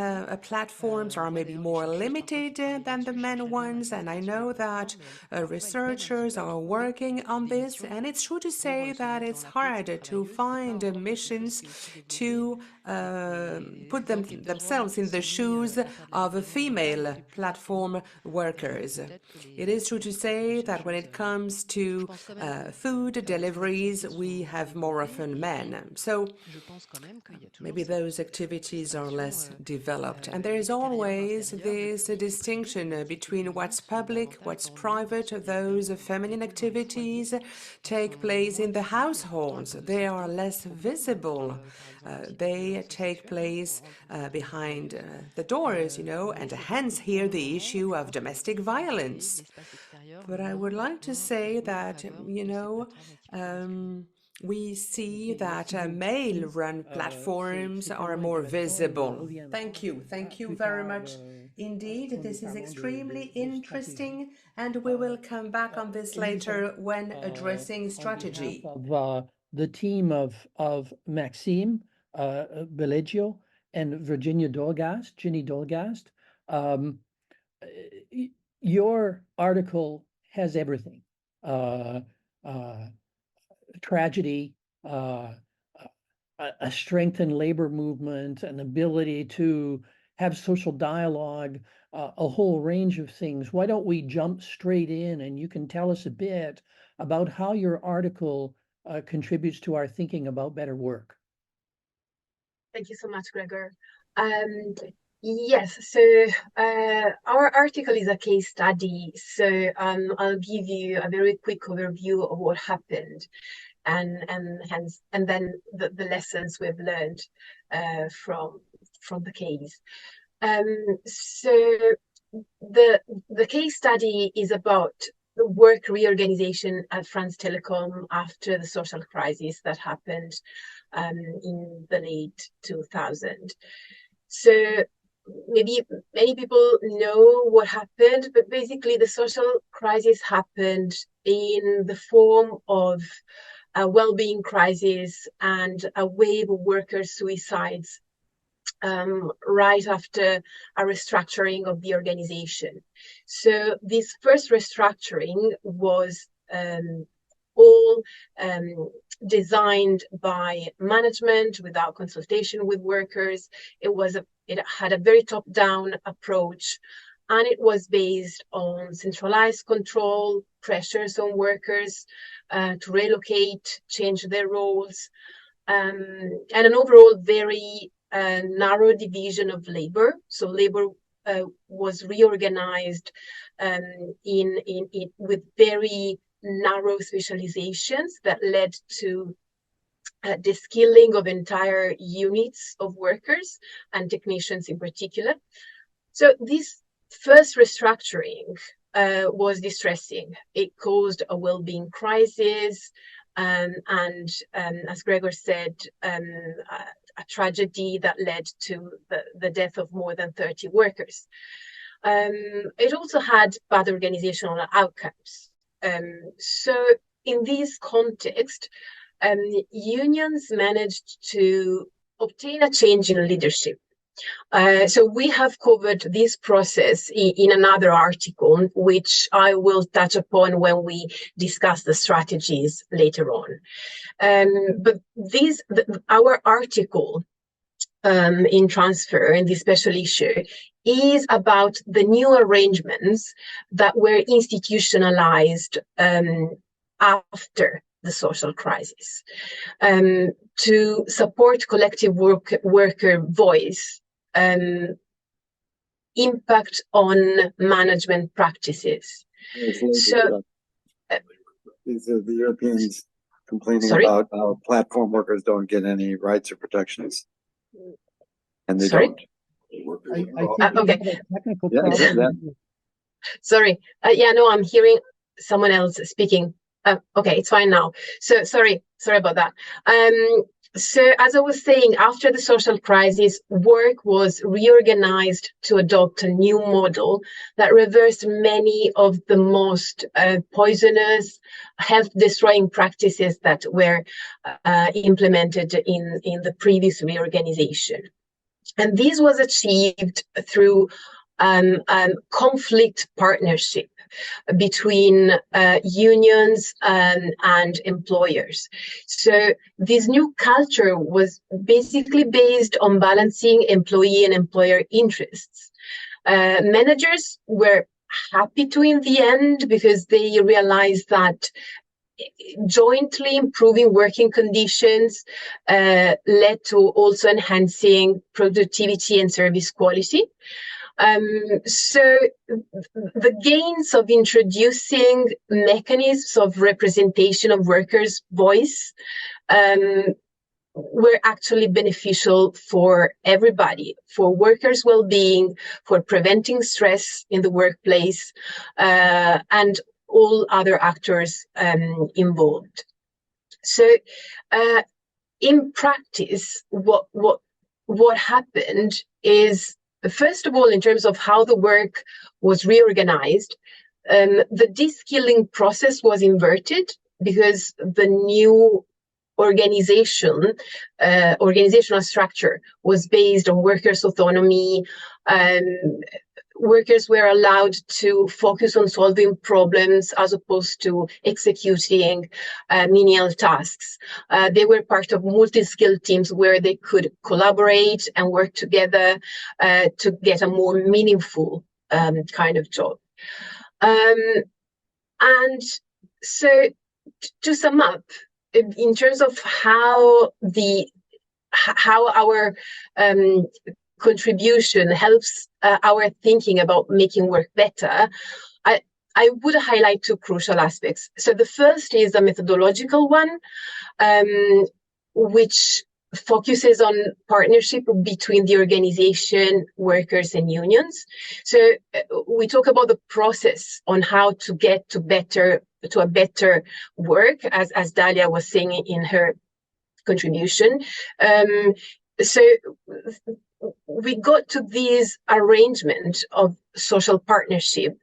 platforms are maybe more limited than the men ones. And I know that researchers are working on this. And it's true to say that it's hard to find missions to put themselves in the shoes of female platform workers. It is true to say that when it comes to food deliveries, we have more often men. So maybe those activities are less developed. And there is always this distinction between what's public, what's private. Those feminine activities take place in the households. They are less visible. They take place behind the doors, and hence here the issue of domestic violence. But I would like to say that, we see that male-run platforms are more visible. Thank you. Thank you very much indeed. This is extremely interesting, and we will come back on this later when addressing strategy. Of the team of Maxime Bellagio and Ginny Doellgast. Your article has everything. Tragedy, a strengthened labor movement, an ability to have social dialogue, a whole range of things. Why don't we jump straight in and you can tell us a bit about how your article contributes to our thinking about better work? Thank you so much, Gregor. Yes, so our article is a case study. So I'll give you a very quick overview of what happened, and then the lessons we've learned from the case. So the case study is about the work reorganization at France Telecom after the social crisis that happened in the late 2000s. So maybe many people know what happened, but basically the social crisis happened in the form of a well-being crisis and a wave of worker suicides right after a restructuring of the organization. So this first restructuring was all designed by management without consultation with workers. It had a very top-down approach, and it was based on centralized control, pressures on workers to relocate, change their roles, and an overall very narrow division of labor. So labor was reorganized with very narrow specializations that led to the skilling of entire units of workers and technicians in particular. So this first restructuring was distressing. It caused a well-being crisis and as Gregor said, a tragedy that led to the death of more than 30 workers. It also had bad organizational outcomes. So in this context, unions managed to obtain a change in leadership. So we have covered this process in another article, which I will touch upon when we discuss the strategies later on. But our article in Transfer, in this special issue, is about the new arrangements that were institutionalized after the social crisis to support collective worker voice, impact on management practices. So, these are the Europeans complaining about how platform workers don't get any rights or protections, and they don't. I think we have a technical problem. Sorry. Yeah, no, I'm hearing someone else speaking. Okay, it's fine now. So sorry about that. So as I was saying, after the social crisis, work was reorganized to adopt a new model that reversed many of the most poisonous, health-destroying practices that were implemented in the previous reorganization. And this was achieved through conflict partnership between unions and employers. So this new culture was basically based on balancing employee and employer interests. Managers were happy to in the end because they realized that jointly improving working conditions led to also enhancing productivity and service quality. So the gains of introducing mechanisms of representation of workers' voice were actually beneficial for everybody, for workers' well-being, for preventing stress in the workplace, and all other actors involved. So in practice, what happened is, first of all, in terms of how the work was reorganized, the de-skilling process was inverted because the new organizational structure was based on workers' autonomy. Workers were allowed to focus on solving problems as opposed to executing menial tasks. They were part of multi-skilled teams where they could collaborate and work together to get a more meaningful kind of job. And so to sum up, in terms of how our contribution helps our thinking about making work better, I would highlight two crucial aspects. So the first is a methodological one, which focuses on partnership between the organization, workers, and unions. So we talk about the process on how to get to a better work, as Dalia was saying in her contribution. So we got to this arrangement of social partnership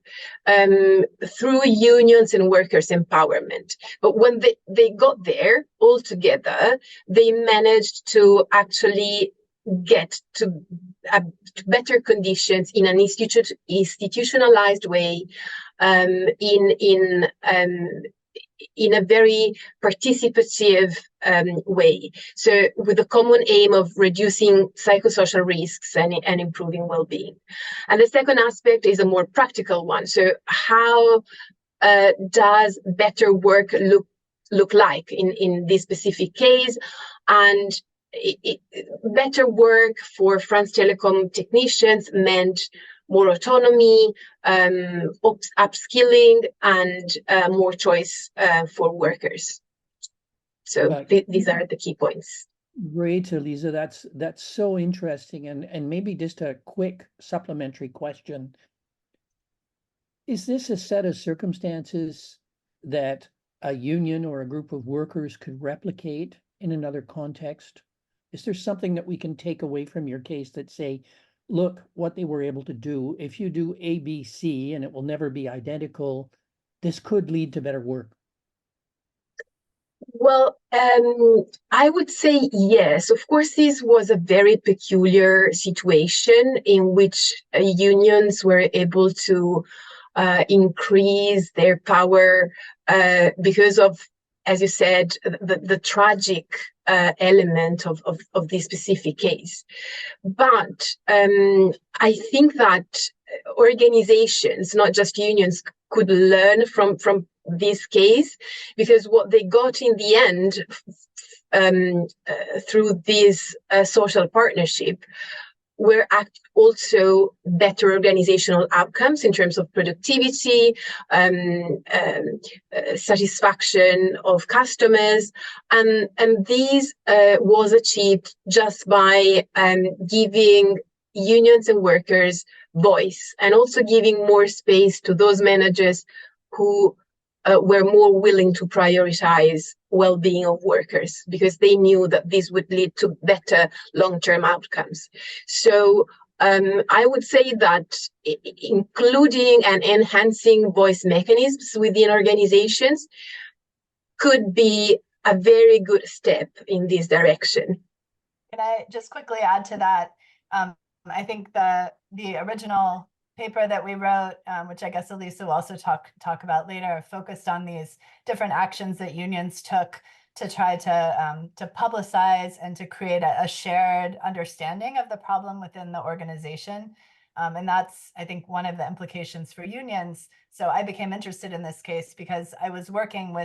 through unions and workers' empowerment. But when they got there all together, they managed to actually get to better conditions in an institutionalized way, in a very participative way. So with the common aim of reducing psychosocial risks and improving well-being. And the second aspect is a more practical one. So how does better work look like in this specific case? And better work for France Telecom technicians meant more autonomy, upskilling, and more choice for workers. So these are the key points. Great, Elisa. That's so interesting. And maybe just a quick supplementary question. Is this a set of circumstances that a union or a group of workers could replicate in another context? Is there something that we can take away from your case that say, look, what they were able to do, if you do A, B, C, and it will never be identical, this could lead to better work? Well, I would say yes. Of course, this was a very peculiar situation in which unions were able to increase their power because of, as you said, the tragic element of this specific case. But I think that organizations, not just unions, could learn from this case, because what they got in the end through this social partnership were also better organizational outcomes in terms of productivity, satisfaction of customers, and this was achieved just by giving unions and workers voice, and also giving more space to those managers who were more willing to prioritize well-being of workers, because they knew that this would lead to better long-term outcomes. So I would say that including and enhancing voice mechanisms within organizations could be a very good step in this direction. Can I just quickly add to that? I think the original paper that we wrote, which I guess Elisa will also talk about later, focused on these different actions that unions took to try to publicize and to create a shared understanding of the problem within the organization. And that's, I think, one of the implications for unions. So I became interested in this case because I was working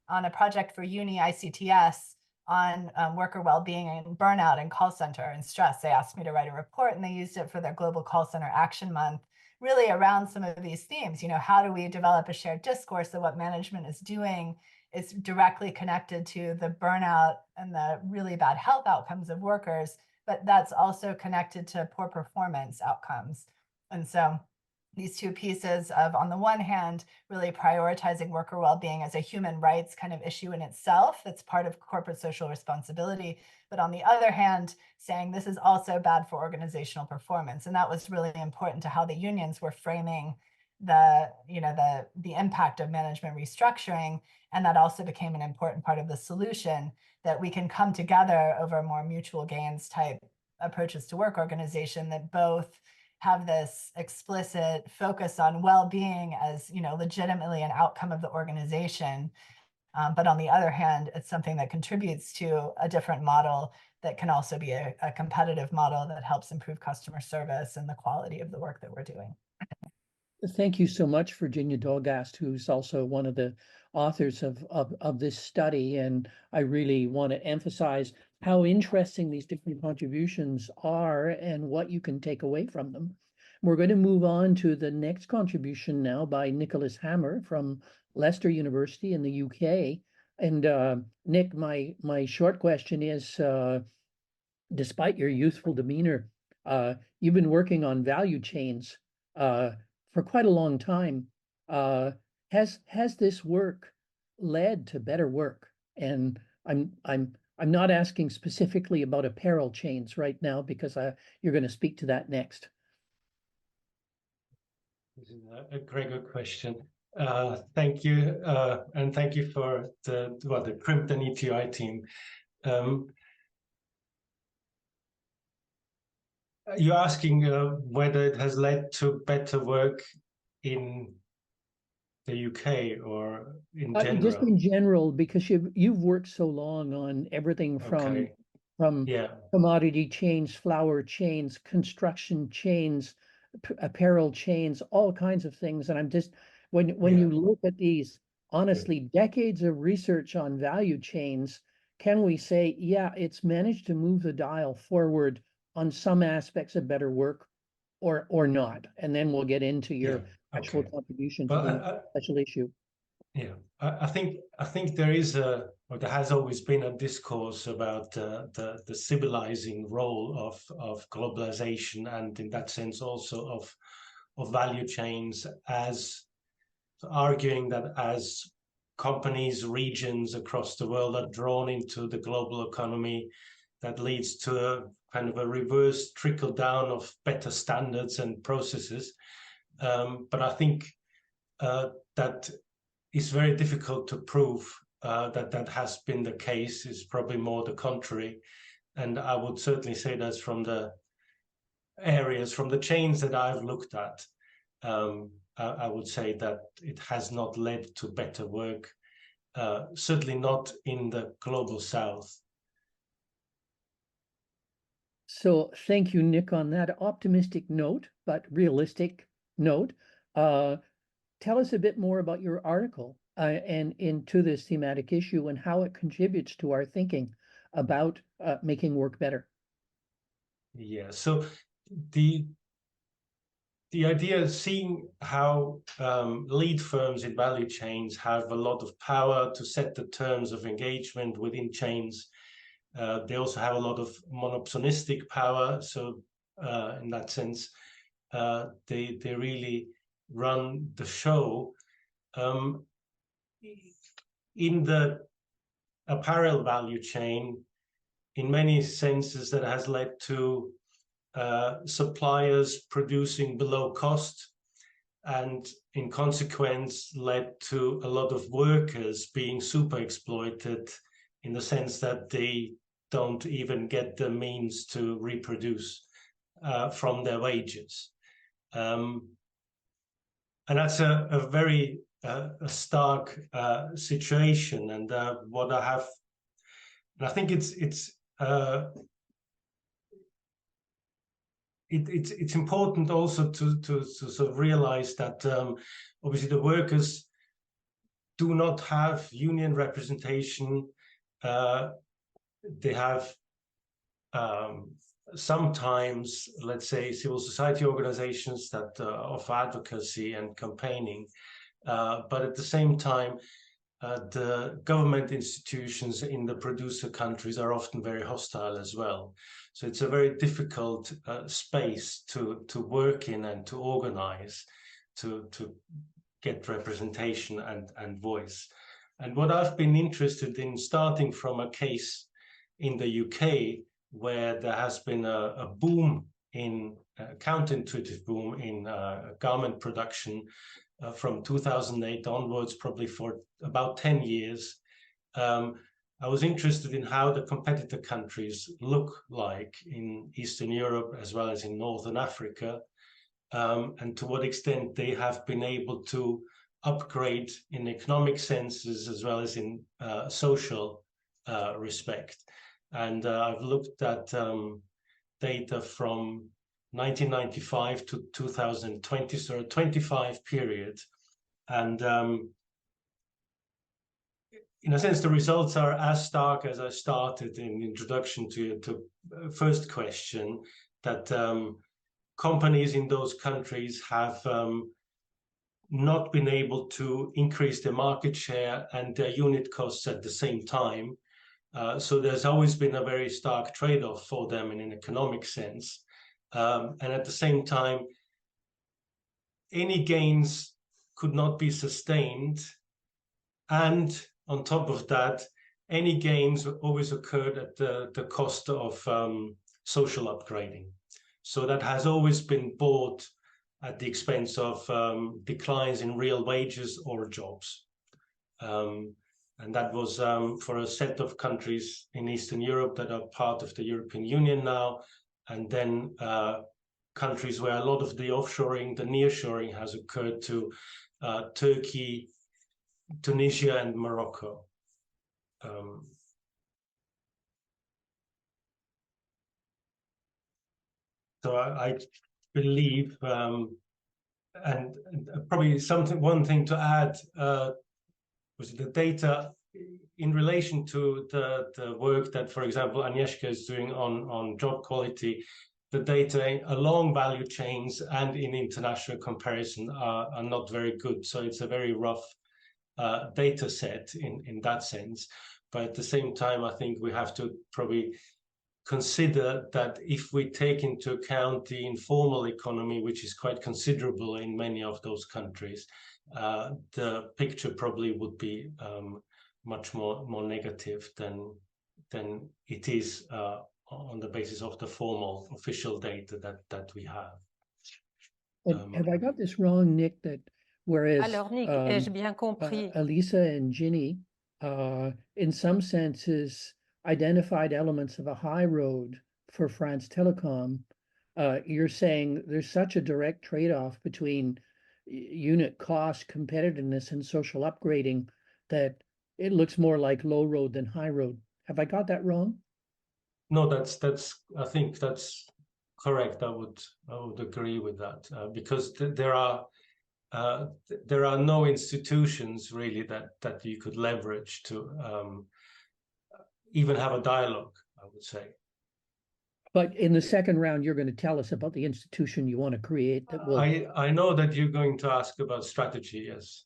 on a project for Uni ICTS on worker well-being and burnout and call center and stress. They asked me to write a report, and they used it for their Global Call Center Action Month, really around some of these themes. How do we develop a shared discourse of what management is doing is directly connected to the burnout and the really bad health outcomes of workers, but that's also connected to poor performance outcomes. And so these two pieces of, on the one hand, really prioritizing worker well-being as a human rights kind of issue in itself, that's part of corporate social responsibility, but on the other hand, saying this is also bad for organizational performance. And that was really important to how the unions were framing the impact of management restructuring. And that also became an important part of the solution, that we can come together over more mutual gains type approaches to work organization that both have this explicit focus on well-being as, legitimately an outcome of the organization. But on the other hand, it's something that contributes to a different model that can also be a competitive model that helps improve customer service and the quality of the work that we're doing. Thank you so much, Virginia Doellgast, who's also one of the authors of this study. And I really want to emphasize how interesting these different contributions are and what you can take away from them. We're going to move on to the next contribution now by Nicholas Hammer from Leicester University in the UK. And Nick, my short question is, despite your youthful demeanor, you've been working on value chains for quite a long time. Has this work led to better work? And I'm not asking specifically about apparel chains right now, because you're going to speak to that next. This is a good question. Thank you, and thank you for the CRIMT and ETUI team. You're asking whether it has led to better work in the UK or in general? Just in general, because you've worked so long on everything from commodity chains, flour chains, construction chains, apparel chains, all kinds of things. And I'm just, when you look at these, honestly, decades of research on value chains, can we say, yeah, it's managed to move the dial forward on some aspects of better work, or not? And then we'll get into your actual contribution to the special issue. Yeah, I think there is there has always been a discourse about the civilizing role of globalization, and in that sense also of value chains, as arguing that as companies, regions across the world are drawn into the global economy, that leads to a kind of a reverse trickle down of better standards and processes. But I think that it's very difficult to prove that has been the case. It's probably more the contrary. And I would certainly say that's from the chains that I've looked at. I would say that it has not led to better work, certainly not in the global south. So thank you, Nick, on that optimistic note, but realistic note. Tell us a bit more about your article and into this thematic issue and how it contributes to our thinking about making work better. Yeah, so the idea of seeing how lead firms in value chains have a lot of power to set the terms of engagement within chains. They also have a lot of monopsonistic power. So in that sense, they really run the show. In the apparel value chain, in many senses, that has led to suppliers producing below cost, and in consequence led to a lot of workers being super exploited, in the sense that they don't even get the means to reproduce from their wages. And that's a very a stark situation. And what I have, and I think it's important also to sort of realize that obviously the workers do not have union representation. They have sometimes, let's say, civil society organizations that offer advocacy and campaigning, but at the same time, the government institutions in the producer countries are often very hostile as well. So it's a very difficult space to work in and to organize, to get representation and voice. And what I've been interested in, starting from a case in the UK, where there has been a boom in, counterintuitive boom in garment production from 2008 onwards, probably for about 10 years. I was interested in how the competitor countries look like in Eastern Europe as well as in Northern Africa, and to what extent they have been able to upgrade in economic senses as well as in social respect. And I've looked at data from 1995 to 2020, so a 25 period. And in a sense, the results are as stark as I started in the introduction to first question, that companies in those countries have not been able to increase their market share and their unit costs at the same time. So there's always been a very stark trade-off for them in an economic sense. And at the same time, any gains could not be sustained. And on top of that, any gains always occurred at the cost of social upgrading. So that has always been bought at the expense of declines in real wages or jobs. And that was for a set of countries in Eastern Europe that are part of the European Union now, and then countries where a lot of the offshoring, the nearshoring has occurred to Turkey, Tunisia, and Morocco. So I believe, and probably one thing to add, was the data in relation to the work that, for example, Agnieszka is doing on job quality. The data along value chains and in international comparison are not very good. So it's a very rough data set in that sense. But at the same time, I think we have to probably consider that if we take into account the informal economy, which is quite considerable in many of those countries, the picture probably would be much more negative than it is on the basis of the formal official data that we have. Have I got this wrong, Nick, that whereas Alors, Nick, ai-je bien compris? Elisa and Ginny, in some senses, identified elements of a high road for France Telecom, you're saying there's such a direct trade-off between unit cost, competitiveness, and social upgrading that it looks more like low road than high road. Have I got that wrong? No, I think that's correct. I would agree with that, because there are no institutions really that you could leverage to even have a dialogue, I would say. But in the second round, you're going to tell us about the institution you want to create that will... I know that you're going to ask about strategy, yes.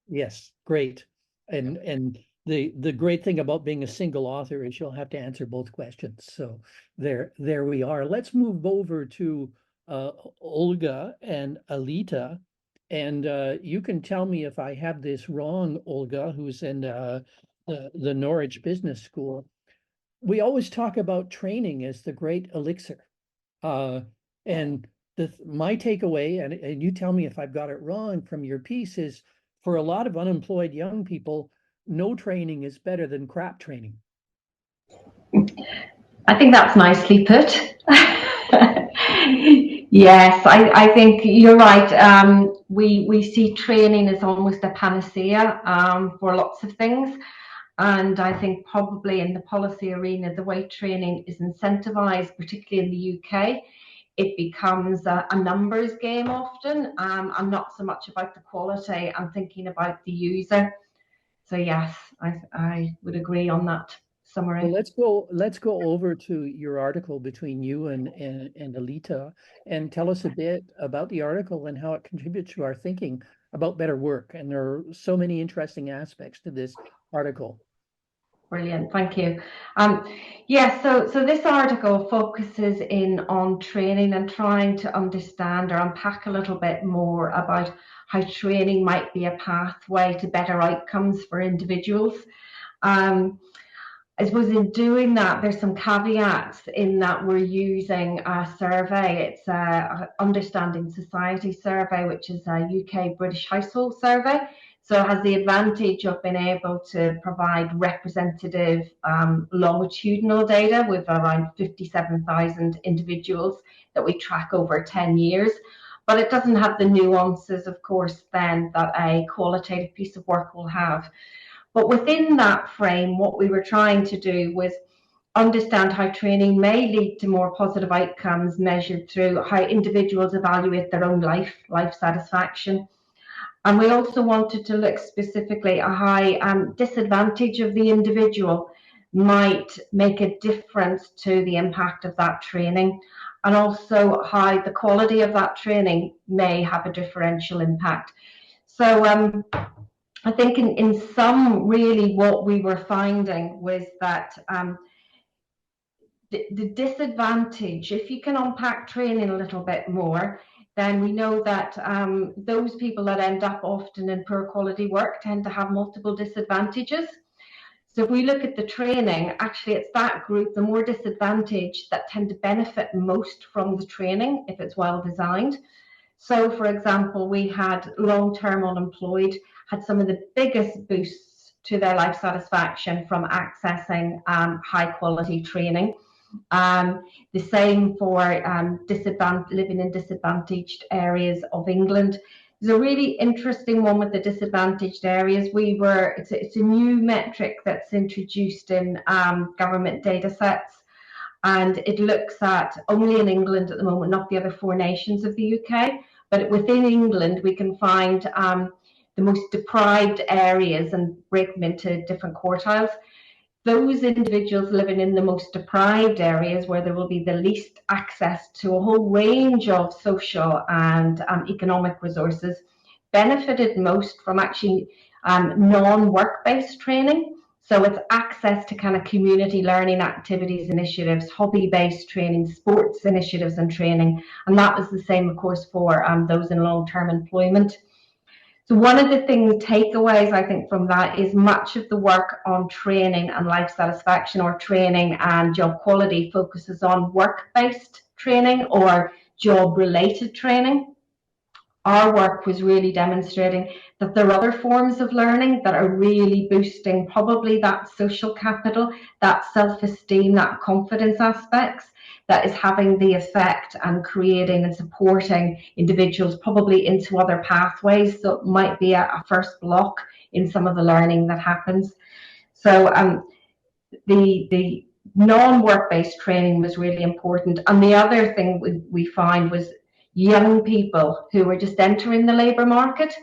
Yes, great. And the great thing about being a single author is you'll have to answer both questions. So there we are. Let's move over to Olga and Alita, and you can tell me if I have this wrong, Olga, who's in the Norwich Business School. We always talk about training as the great elixir. And my takeaway, and you tell me if I've got it wrong from your piece, is for a lot of unemployed young people, no training is better than crap training. I think that's nicely put. Yes, I think you're right. We see training as almost a panacea for lots of things. And I think probably in the policy arena, the way training is incentivized, particularly in the UK, it becomes a numbers game often, and not so much about the quality. I'm thinking about the user. So yes, I would agree on that summary. Well, let's go over to your article between you and Alita, and tell us a bit about the article and how it contributes to our thinking about better work. And there are so many interesting aspects to this article. Brilliant, thank you. Yes, so this article focuses in on training and trying to understand or unpack a little bit more about how training might be a pathway to better outcomes for individuals. I suppose in doing that, there's some caveats in that we're using a survey. It's a Understanding Society survey, which is a UK British household survey. So it has the advantage of being able to provide representative longitudinal data with around 57,000 individuals that we track over 10 years. But it doesn't have the nuances, of course, then that a qualitative piece of work will have. But within that frame, what we were trying to do was understand how training may lead to more positive outcomes measured through how individuals evaluate their own life satisfaction. And we also wanted to look specifically at how disadvantage of the individual might make a difference to the impact of that training, and also how the quality of that training may have a differential impact. So I think in sum, really what we were finding was that the disadvantage, if you can unpack training a little bit more, then we know that those people that end up often in poor quality work tend to have multiple disadvantages. So if we look at the training, actually it's that group, the more disadvantaged, that tend to benefit most from the training if it's well designed. So for example, we had long-term unemployed had some of the biggest boosts to their life satisfaction from accessing high quality training. The same for living in disadvantaged areas of England. There's a really interesting one with the disadvantaged areas. It's a new metric that's introduced in government data sets, and it looks at only in England at the moment, not the other 4 nations of the UK, but within England we can find the most deprived areas and break them into different quartiles. Those individuals living in the most deprived areas, where there will be the least access to a whole range of social and economic resources, benefited most from actually non-work-based training. So it's access to kind of community learning activities, initiatives, hobby-based training, sports initiatives and training. And that was the same, of course, for those in long-term employment. So one of the takeaways I think from that is much of the work on training and life satisfaction, or training and job quality, focuses on work-based training or job-related training. Our work was really demonstrating that there are other forms of learning that are really boosting probably that social capital, that self-esteem, that confidence aspects, that is having the effect and creating and supporting individuals probably into other pathways. So it might be a first block in some of the learning that happens. So the non-work-based training was really important. And the other thing we find was young people who are just entering the labour market,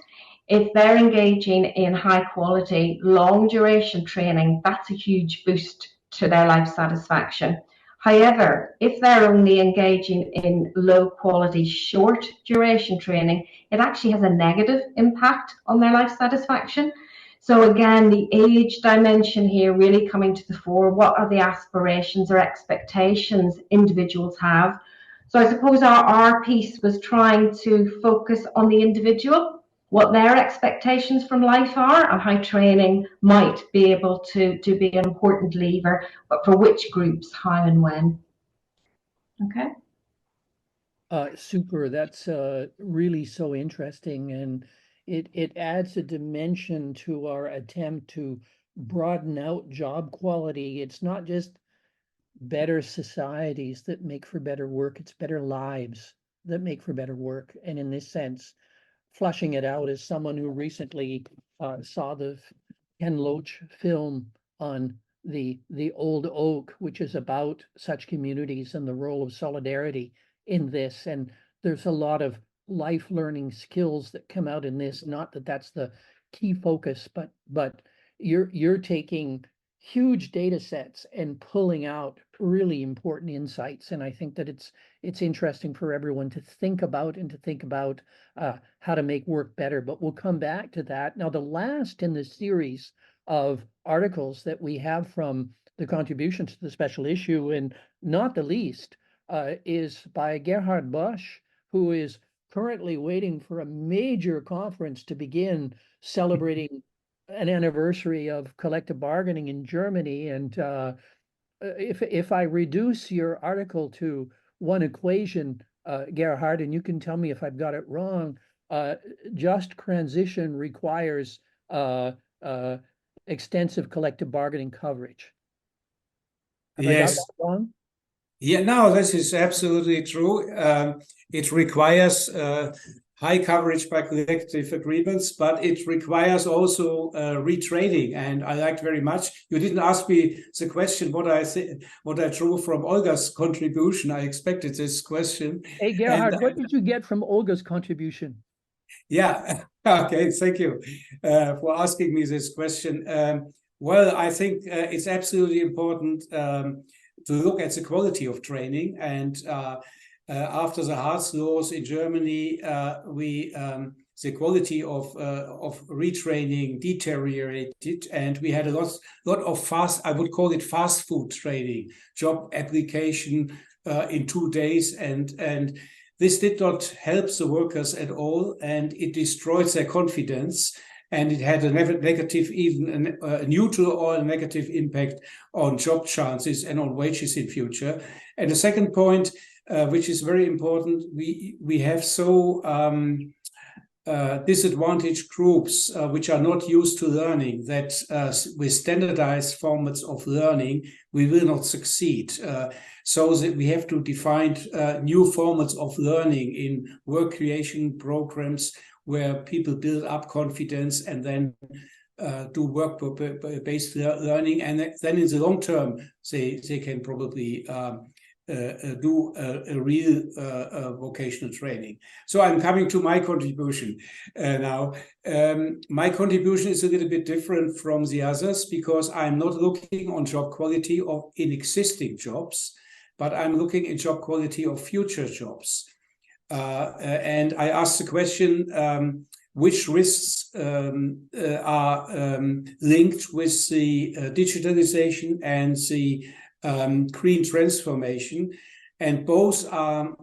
if they're engaging in high quality, long duration training, that's a huge boost to their life satisfaction. However, if they're only engaging in low quality, short duration training, it actually has a negative impact on their life satisfaction. So again, the age dimension here really coming to the fore. What are the aspirations or expectations individuals have? So I suppose our piece was trying to focus on the individual, what their expectations from life are, and how training might be able to be an important lever, but for which groups, how and when. Okay. Super. That's really so interesting, and it adds a dimension to our attempt to broaden out job quality. It's not just better societies that make for better work, it's better lives that make for better work. And in this sense, flushing it out as someone who recently saw the Ken Loach film on the Old Oak, which is about such communities and the role of solidarity in this. And there's a lot of life learning skills that come out in this. Not that that's the key focus, but you're taking huge data sets and pulling out really important insights. And I think that it's interesting for everyone to think about how to make work better. But we'll come back to that. Now, the last in the series of articles that we have from the contributions to the special issue, and not the least, is by Gerhard Bosch, who is currently waiting for a major conference to begin celebrating an anniversary of collective bargaining in Germany. And if I reduce your article to one equation, Gerhard, and you can tell me if I've got it wrong, just transition requires extensive collective bargaining coverage. Have I got that wrong? Yeah, no, this is absolutely true. It requires high coverage by collective agreements, but it requires also retraining. And I liked very much, you didn't ask me the question, what I drew from Olga's contribution. I expected this question. Hey, Gerhard, what did you get from Olga's contribution? Yeah, okay, thank you for asking me this question. Well, I think it's absolutely important to look at the quality of training. And after the Hartz laws in Germany, the quality of retraining deteriorated, and we had a lot of I would call it fast food training, job application in 2 days, and this did not help the workers at all, and it destroyed their confidence. And it had a negative, even a neutral or a negative impact on job chances and on wages in future. And the second point, which is very important, we have so disadvantaged groups which are not used to learning, that with standardized formats of learning, we will not succeed. So that we have to define new formats of learning in work creation programs, where people build up confidence and then do work-based learning. And then in the long term, they can probably do a real vocational training. So I'm coming to my contribution now. My contribution is a little bit different from the others, because I'm not looking on job quality in existing jobs, but I'm looking at job quality of future jobs. And I asked the question, which risks are linked with the digitalization and the green transformation, and both are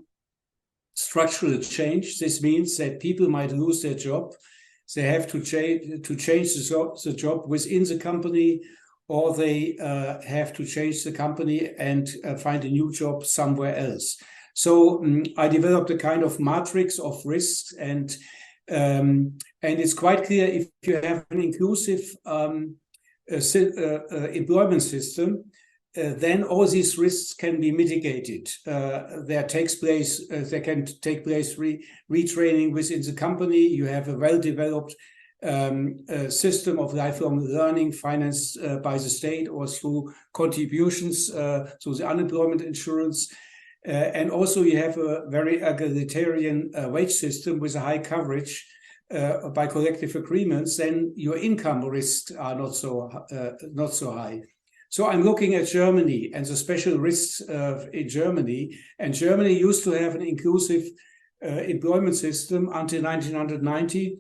structural change. This means that people might lose their job. They have to change the job within the company, or they have to change the company and find a new job somewhere else. So I developed a kind of matrix of risks, and it's quite clear, if you have an inclusive employment system, then all these risks can be mitigated. There can take place retraining within the company. You have a well-developed system of lifelong learning financed by the state or through contributions to the unemployment insurance. And also you have a very egalitarian wage system with a high coverage by collective agreements. Then your income risks are not so high. So I'm looking at Germany and the special risks in Germany. And Germany used to have an inclusive employment system until 1990.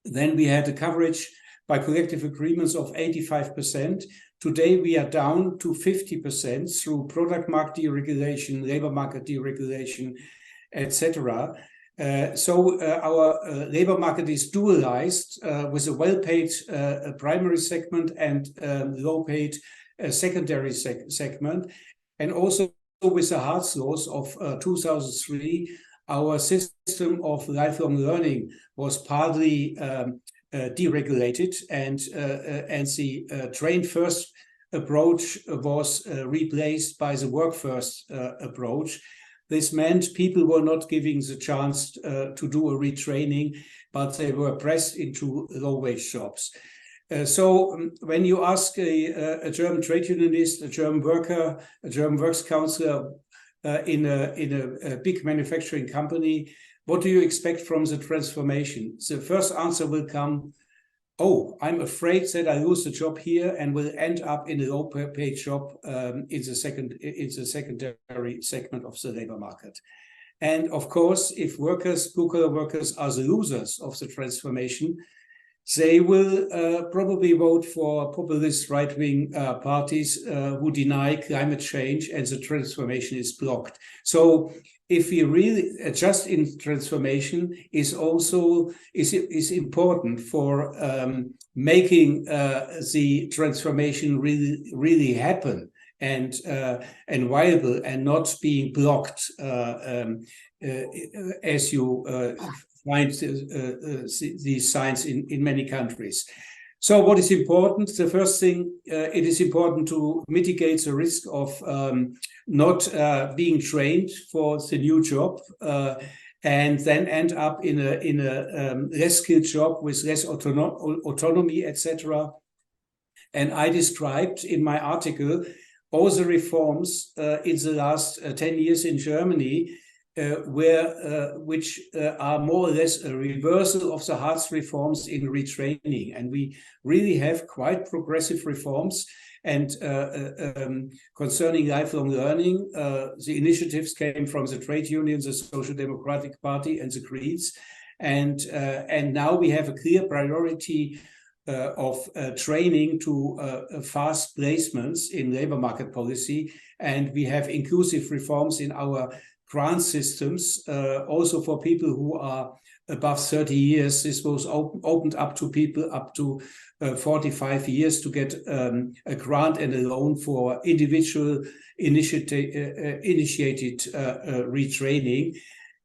Then we had a coverage by collective agreements of 85%. Today, we are down to 50% through product market deregulation, labor market deregulation, etc. Our labor market is dualized with a well-paid primary segment and low-paid secondary segment. And also with the Hartz laws of 2003, our system of lifelong learning was partly deregulated, and the train first approach was replaced by the work first approach. This meant people were not given the chance to do a retraining, but they were pressed into low-wage jobs. So when you ask a German trade unionist, a German worker, a German works councillor in a big manufacturing company, what do you expect from the transformation? The first answer will come, oh, I'm afraid that I lose the job here and will end up in a low-paid job in the secondary segment of the labor market. And of course, if blue-collar workers are the losers of the transformation, they will probably vote for populist right-wing parties who deny climate change, and the transformation is blocked. So if we really adjust in transformation is important for making the transformation really happen and viable, and not being blocked as you find these signs in many countries. So what is important? The first thing, it is important to mitigate the risk of not being trained for the new job and then end up in a less skilled job with less autonomy, etc. And I described in my article all the reforms in the last 10 years in Germany, which are more or less a reversal of the Hartz reforms in retraining. And we really have quite progressive reforms. And concerning lifelong learning, the initiatives came from the trade unions, the Social Democratic Party, and the Greens. And now we have a clear priority of training to fast placements in labor market policy. And we have inclusive reforms in our grant systems, also for people who are above 30 years. This was opened up to people up to 45 years to get a grant and a loan for individual initiated retraining.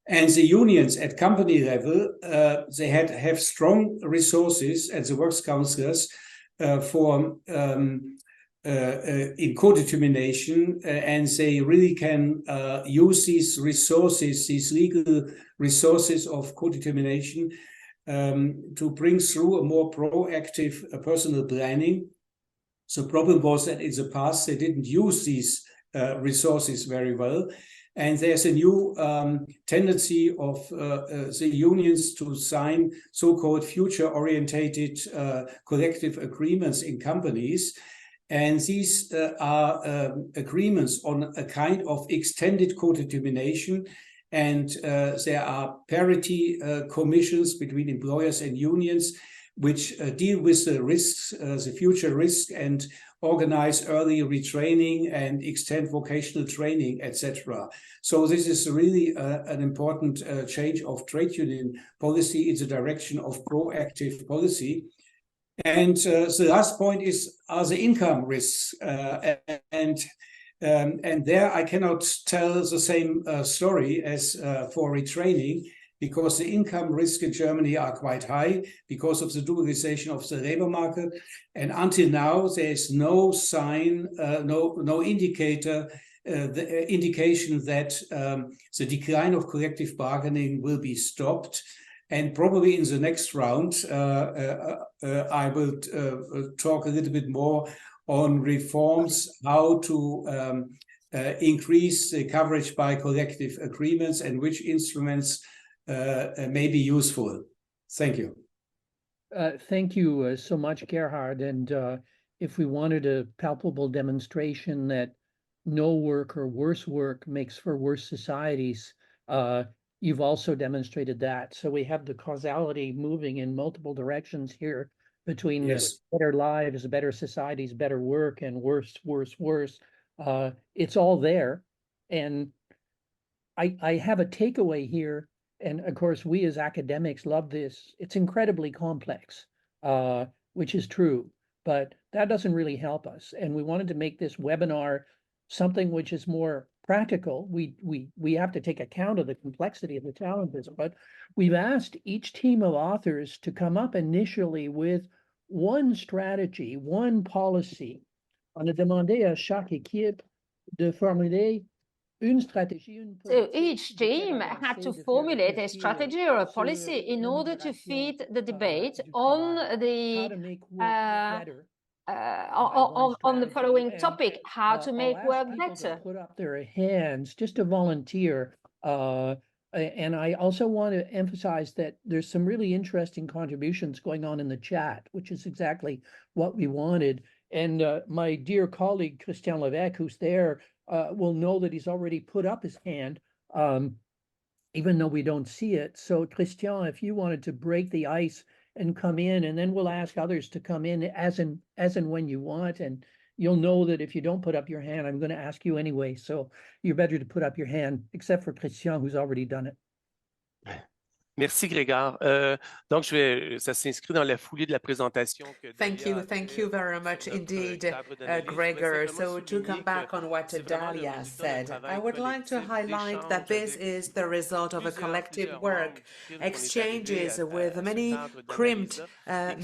And the unions at company level, they have strong resources, and the works councillors for in co-determination, and they really can use these resources, these legal resources of co-determination, to bring through a more proactive personal planning. The problem was that in the past they didn't use these resources very well. And there's a new tendency of the unions to sign so-called future-orientated collective agreements in companies. And these are agreements on a kind of extended co-determination. And there are parity commissions between employers and unions, which deal with the risks, the future risk, and organize early retraining and extend vocational training, etc. So this is really an important change of trade union policy in the direction of proactive policy. And the last point are the income risks, and there I cannot tell the same story as for retraining, because the income risks in Germany are quite high because of the dualization of the labor market. And until now, there is no sign, no indication that the decline of collective bargaining will be stopped. And probably in the next round, I will talk a little bit more on reforms, how to increase the coverage by collective agreements and which instruments may be useful. Thank you. Thank you so much, Gerhard. And if we wanted a palpable demonstration that no work or worse work makes for worse societies, you've also demonstrated that. So we have the causality moving in multiple directions here between Yes. better lives, better societies, better work, and worse. It's all there. And I have a takeaway here. And of course, we as academics love this. It's incredibly complex, which is true, but that doesn't really help us. And we wanted to make this webinar something which is more practical. We have to take account of the complexity of the challenges, but we've asked each team of authors to come up initially with one strategy, one policy. On a demandé à chaque équipe de formuler une stratégie, so each team had to formulate a strategy or a policy in order to feed the debate on the on the following topic: how to make work better. Put up their hands just to volunteer. And I also want to emphasize that there's some really interesting contributions going on in the chat, which is exactly what we wanted. And my dear colleague, Christian Lévesque, who's there, will know that he's already put up his hand, even though we don't see it. So Christian, if you wanted to break the ice and come in, and then we'll ask others to come in as and when you want. And you'll know that if you don't put up your hand, I'm going to ask you anyway. So you're better to put up your hand, except for Christian, who's already done it. Merci Grégoire. Donc, ça s'inscrit dans la foulée de la présentation que Thank you very much indeed, Gregor. So to come back on what Dalia said, I would like to highlight that this is the result of a collective work, exchanges with many CRIMT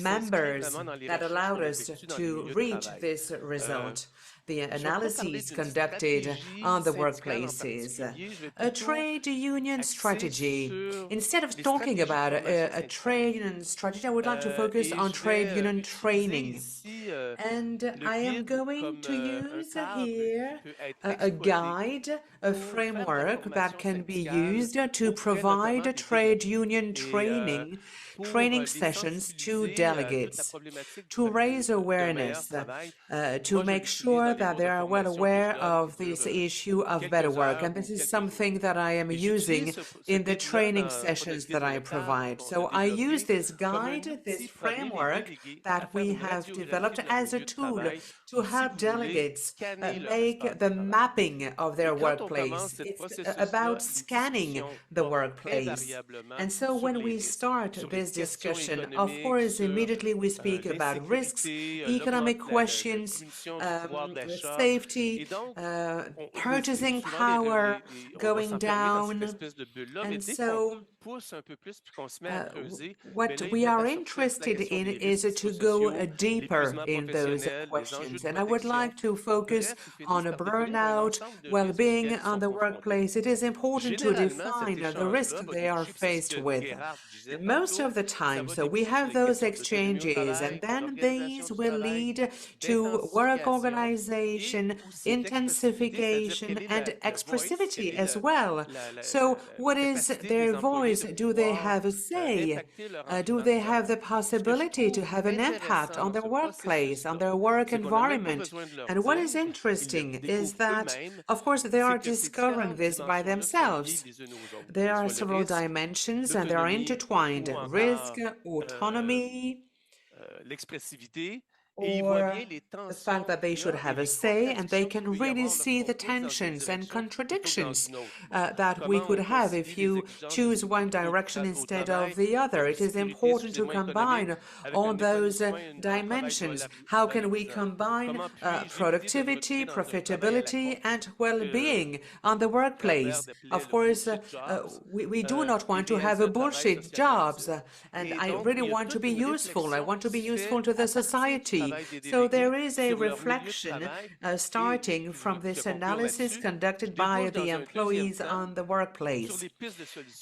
members that allowed us to reach this result. The analyses conducted on the workplaces, a trade union strategy. Instead of talking about a trade union strategy, I would like to focus on trade union training. And I am going to use here a guide, a framework that can be used to provide trade union training sessions to delegates, to raise awareness, to make sure that they are well aware of this issue of better work. And this is something that I am using in the training sessions that I provide. So I use this guide, this framework that we have developed as a tool to help delegates make the mapping of their workplace. It's about scanning the workplace. And so when we start this discussion, of course, immediately we speak about risks, economic questions, safety, purchasing power going down. And so what we are interested in is to go deeper in those questions. And I would like to focus on a burnout, well-being on the workplace. It is important to define the risks they are faced with. Most of the time, so we have those exchanges, and then these will lead to work organization, intensification, and expressivity as well. So what is their voice? Do they have a say? Do they have the possibility to have an impact on their workplace, on their work environment? And what is interesting is that, of course, they are discovering this by themselves. There are several dimensions and they are intertwined: risk, autonomy, or the fact that they should have a say, and they can really see the tensions and contradictions that we could have if you choose one direction instead of the other. It is important to combine all those dimensions. How can we combine productivity, profitability, and well-being on the workplace? Of course, we do not want to have a bullshit jobs, and I really want to be useful. I want to be useful to the society. So there is a reflection starting from this analysis conducted by the employees on the workplace.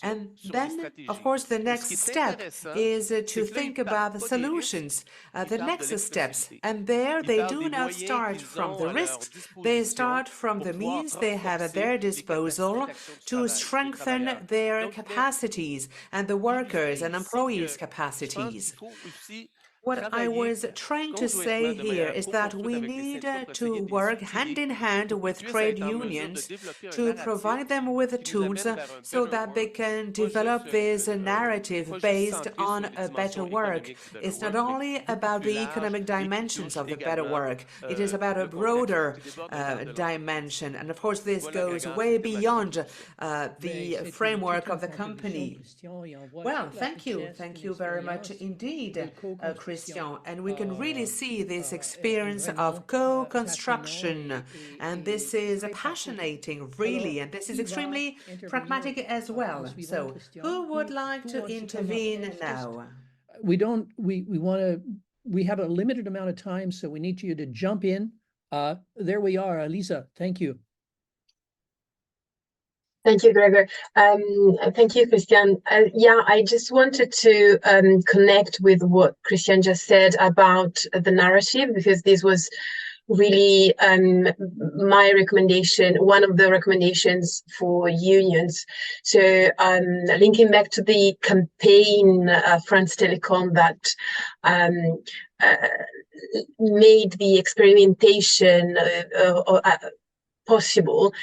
And then, of course, the next step is to think about the solutions, the next steps. And there they do not start from the risks, they start from the means they have at their disposal to strengthen their capacities and the workers' and employees' capacities. What I was trying to say here is that we need to work hand in hand with trade unions to provide them with the tools so that they can develop this narrative based on a better work. It's not only about the economic dimensions of the better work, it is about a broader dimension. And of course, this goes way beyond the framework of the company. Well, thank you. Thank you very much indeed, Christian. And we can really see this experience of co-construction. And this is passionating, really. And this is extremely pragmatic as well. So who would like to intervene now? We have a limited amount of time, so we need you to jump in. There we are, Elisa. Thank you. Thank you, Gregor. Thank you, Christian. Yeah, I just wanted to connect with what Christian just said about the narrative, because this was really my recommendation, one of the recommendations for unions. So linking back to the campaign France Telecom that made the experimentation possible.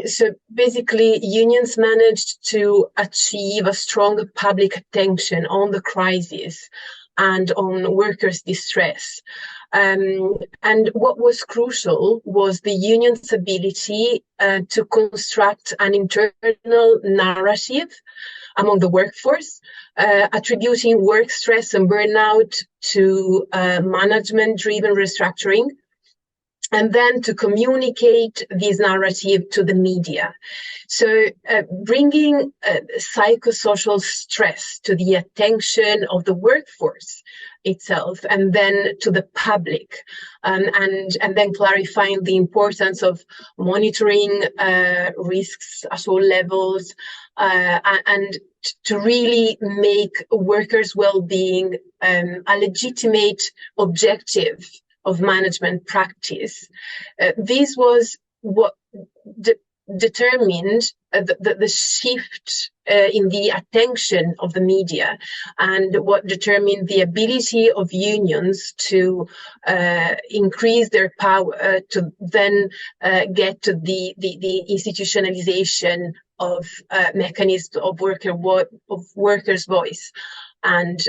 So basically, unions managed to achieve a strong public attention on the crisis and on workers' distress. And what was crucial was the union's ability to construct an internal narrative among the workforce, attributing work stress and burnout to management-driven restructuring, and then to communicate this narrative to the media. So bringing psychosocial stress to the attention of the workforce itself, and then to the public, and then clarifying the importance of monitoring risks at all levels, and to really make workers' well-being a legitimate objective of management practice. This was what determined the shift in the attention of the media, and what determined the ability of unions to increase their power to then get to the institutionalization of mechanisms of workers' voice, and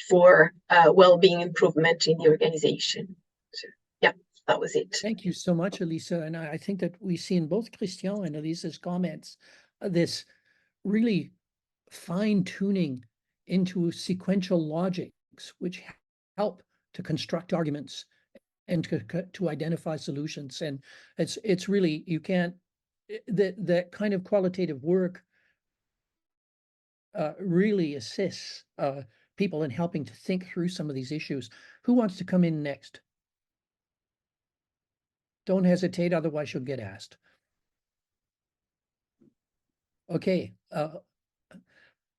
for well-being improvement in the organization. So, yeah, that was it. Thank you so much, Elisa. And I think that we see in both Christian and Elisa's comments this really fine-tuning into sequential logics, which help to construct arguments and to identify solutions. And it's really, you can't, that kind of qualitative work really assists people in helping to think through some of these issues. Who wants to come in next? Don't hesitate, otherwise you'll get asked. Okay,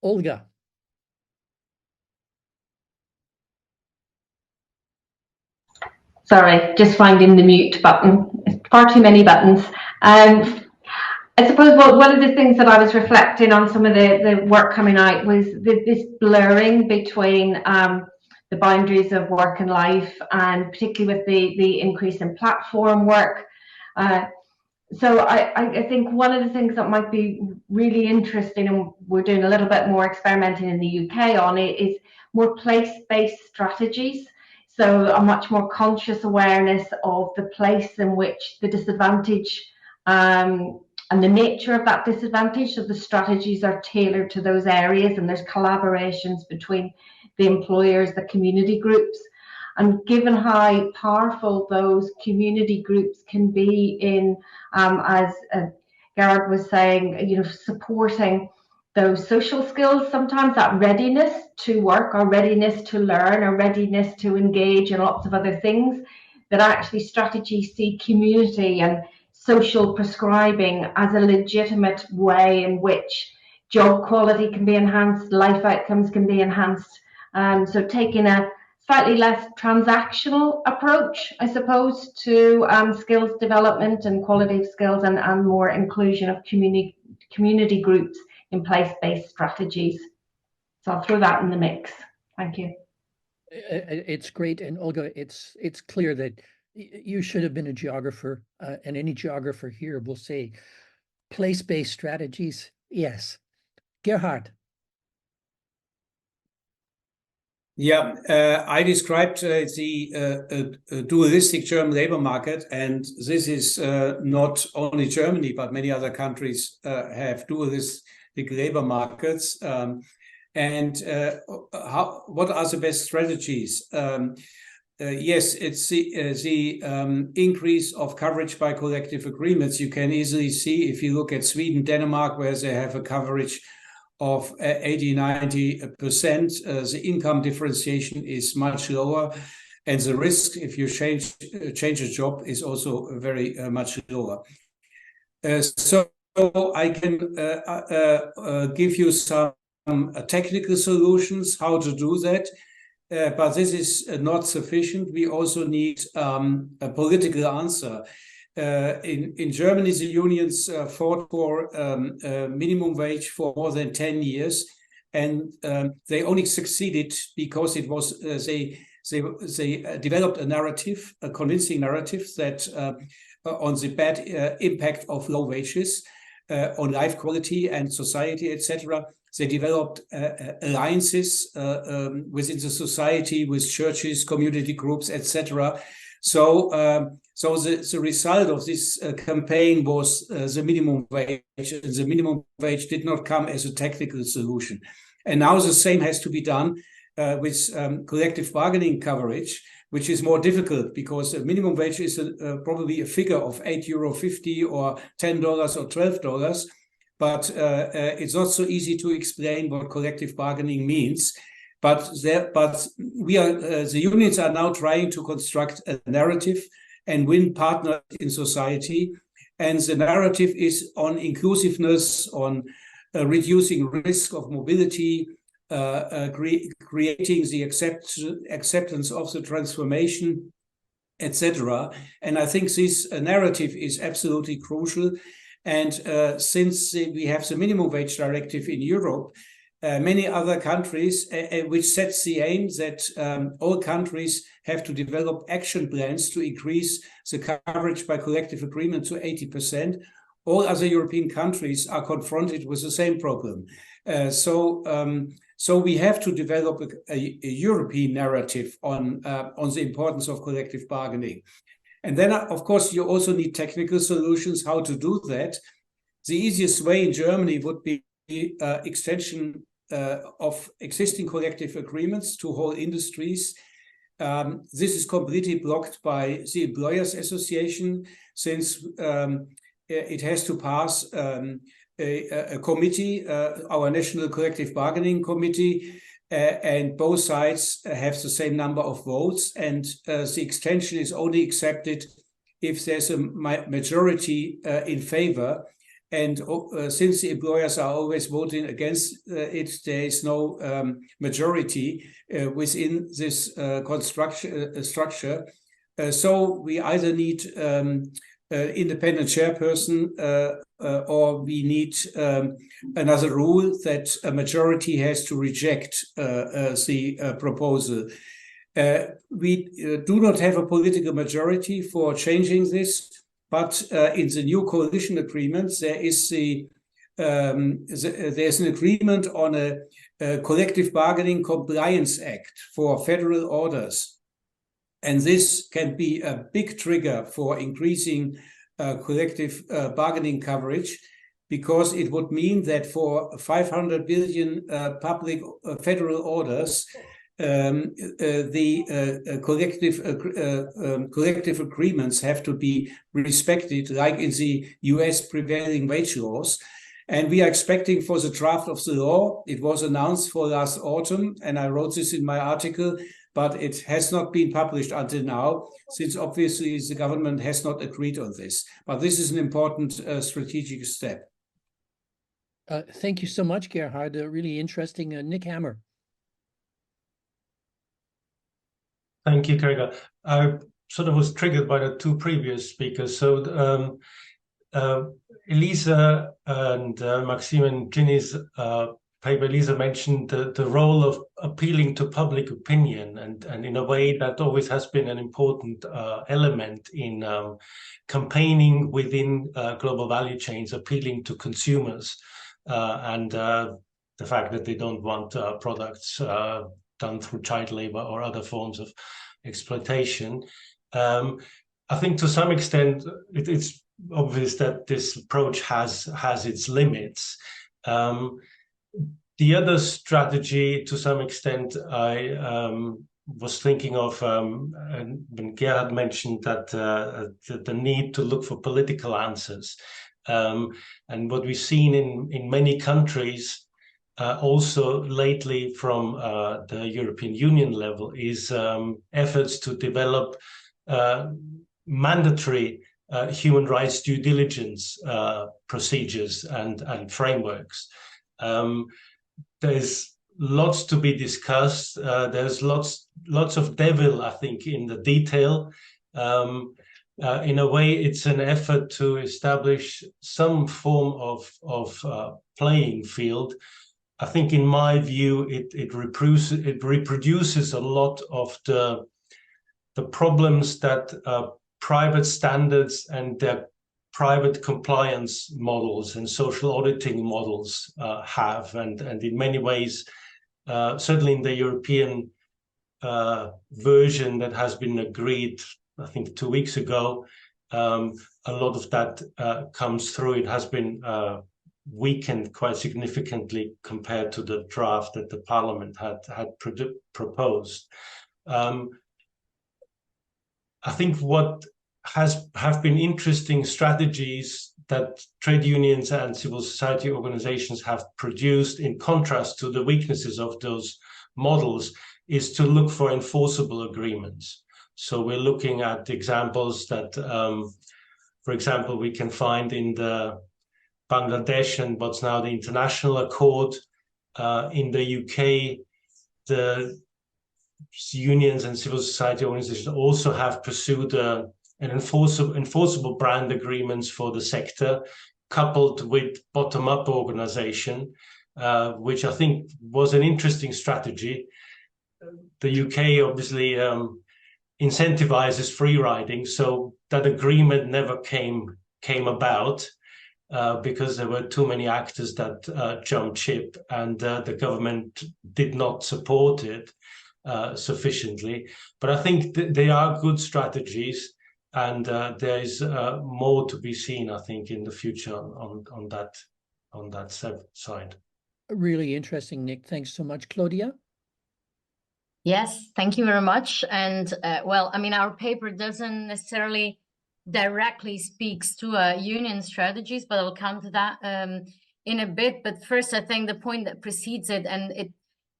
Olga. Sorry, just finding the mute button. Far too many buttons. I suppose one of the things that I was reflecting on some of the work coming out was this blurring between the boundaries of work and life, and particularly with the increase in platform work. So I think one of the things that might be really interesting, and we're doing a little bit more experimenting in the UK on it, is more place-based strategies. So a much more conscious awareness of the place in which the disadvantage and the nature of that disadvantage. So the strategies are tailored to those areas, and there's collaborations between the employers, the community groups. And given how powerful those community groups can be in, as Gerhard was saying, supporting those social skills, sometimes that readiness to work, or readiness to learn, or readiness to engage in lots of other things, that actually strategies see community and social prescribing as a legitimate way in which job quality can be enhanced, life outcomes can be enhanced. So taking a slightly less transactional approach, I suppose, to skills development and quality of skills, and more inclusion of community groups in place-based strategies. So I'll throw that in the mix. Thank you. It's great. And Olga, it's clear that you should have been a geographer, and any geographer here will say place-based strategies, yes. Gerhard. Yeah, I described the dualistic German labor market, and this is not only Germany, but many other countries have dualistic labor markets. What are the best strategies? Yes, it's the increase of coverage by collective agreements. You can easily see if you look at Sweden, Denmark, where they have a coverage of 80–90%, the income differentiation is much lower, and the risk if you change a job is also very much lower. So I can give you some technical solutions how to do that, but this is not sufficient. We also need a political answer. In Germany, the unions fought for minimum wage for more than 10 years, and they only succeeded because it was they developed a narrative, a convincing narrative that on the bad impact of low wages on life quality and society, etc. They developed alliances within the society with churches, community groups, etc. So the result of this campaign was the minimum wage. The minimum wage did not come as a technical solution. And now the same has to be done with collective bargaining coverage, which is more difficult because the minimum wage is probably a figure of €8.50 or $10 or $12. But it's not so easy to explain what collective bargaining means. But the unions are now trying to construct a narrative and win partners in society. And the narrative is on inclusiveness, on reducing risk of mobility, creating the acceptance of the transformation, etc. And I think this narrative is absolutely crucial. And since we have the minimum wage directive in Europe, many other countries, which sets the aim that all countries have to develop action plans to increase the coverage by collective agreement to 80%. All other European countries are confronted with the same problem. So we have to develop a European narrative on the importance of collective bargaining. And then, of course, you also need technical solutions how to do that. The easiest way in Germany would be extension of existing collective agreements to whole industries. This is completely blocked by the Employers Association, since it has to pass a committee, our National Collective Bargaining Committee, and both sides have the same number of votes, and the extension is only accepted if there's a majority in favor. And since the employers are always voting against it, there is no majority within this structure. So we either need independent chairperson or we need another rule that a majority has to reject the proposal. We do not have a political majority for changing this. But in the new coalition agreements, there's an agreement on a collective bargaining compliance act for federal orders. And this can be a big trigger for increasing collective bargaining coverage, because it would mean that for 500 billion public federal orders, the collective agreements have to be respected, like in the US prevailing wage laws. And we are expecting for the draft of the law. It was announced for last autumn, and I wrote this in my article, but it has not been published until now, since obviously the government has not agreed on this. But this is an important strategic step. Thank you so much, Gerhard. Really interesting. Nick Hammer. Thank you, Gregor. I sort of was triggered by the two previous speakers. So Elisa and Maxime and Ginny's paper Elisa mentioned the role of appealing to public opinion, and in a way that always has been an important element in campaigning within global value chains, appealing to consumers, and the fact that they don't want products done through child labor or other forms of exploitation. I think to some extent it's obvious that this approach has its limits. The other strategy, to some extent, I was thinking of, and when Gerhard mentioned that the need to look for political answers. And what we've seen in many countries, also lately from the European Union level, is efforts to develop mandatory human rights due diligence procedures and frameworks. There's lots to be discussed. There's lots of devil, I think, in the detail. In a way, it's an effort to establish some form of playing field. I think, in my view, it reproduces a lot of the problems that private standards and their private compliance models and social auditing models have, and in many ways, certainly in the European version that has been agreed, I think 2 weeks ago, a lot of that comes through. It has been weakened quite significantly compared to the draft that the Parliament had proposed. I think what have been interesting strategies that trade unions and civil society organizations have produced, in contrast to the weaknesses of those models, is to look for enforceable agreements. So we're looking at examples that, for example, we can find in the Bangladesh and what's now the International Accord. In the UK, the unions and civil society organizations also have pursued an enforceable brand agreements for the sector, coupled with bottom-up organization, which I think was an interesting strategy. The UK obviously incentivizes free riding, so that agreement never came about because there were too many actors that jumped ship, and the government did not support it sufficiently. But I think they are good strategies. And there is more to be seen, I think, in the future on that side. Really interesting, Nick. Thanks so much, Claudia. Yes, thank you very much. And well, I mean, our paper doesn't necessarily directly speaks to union strategies, but I'll come to that in a bit. But first, I think the point that precedes it, and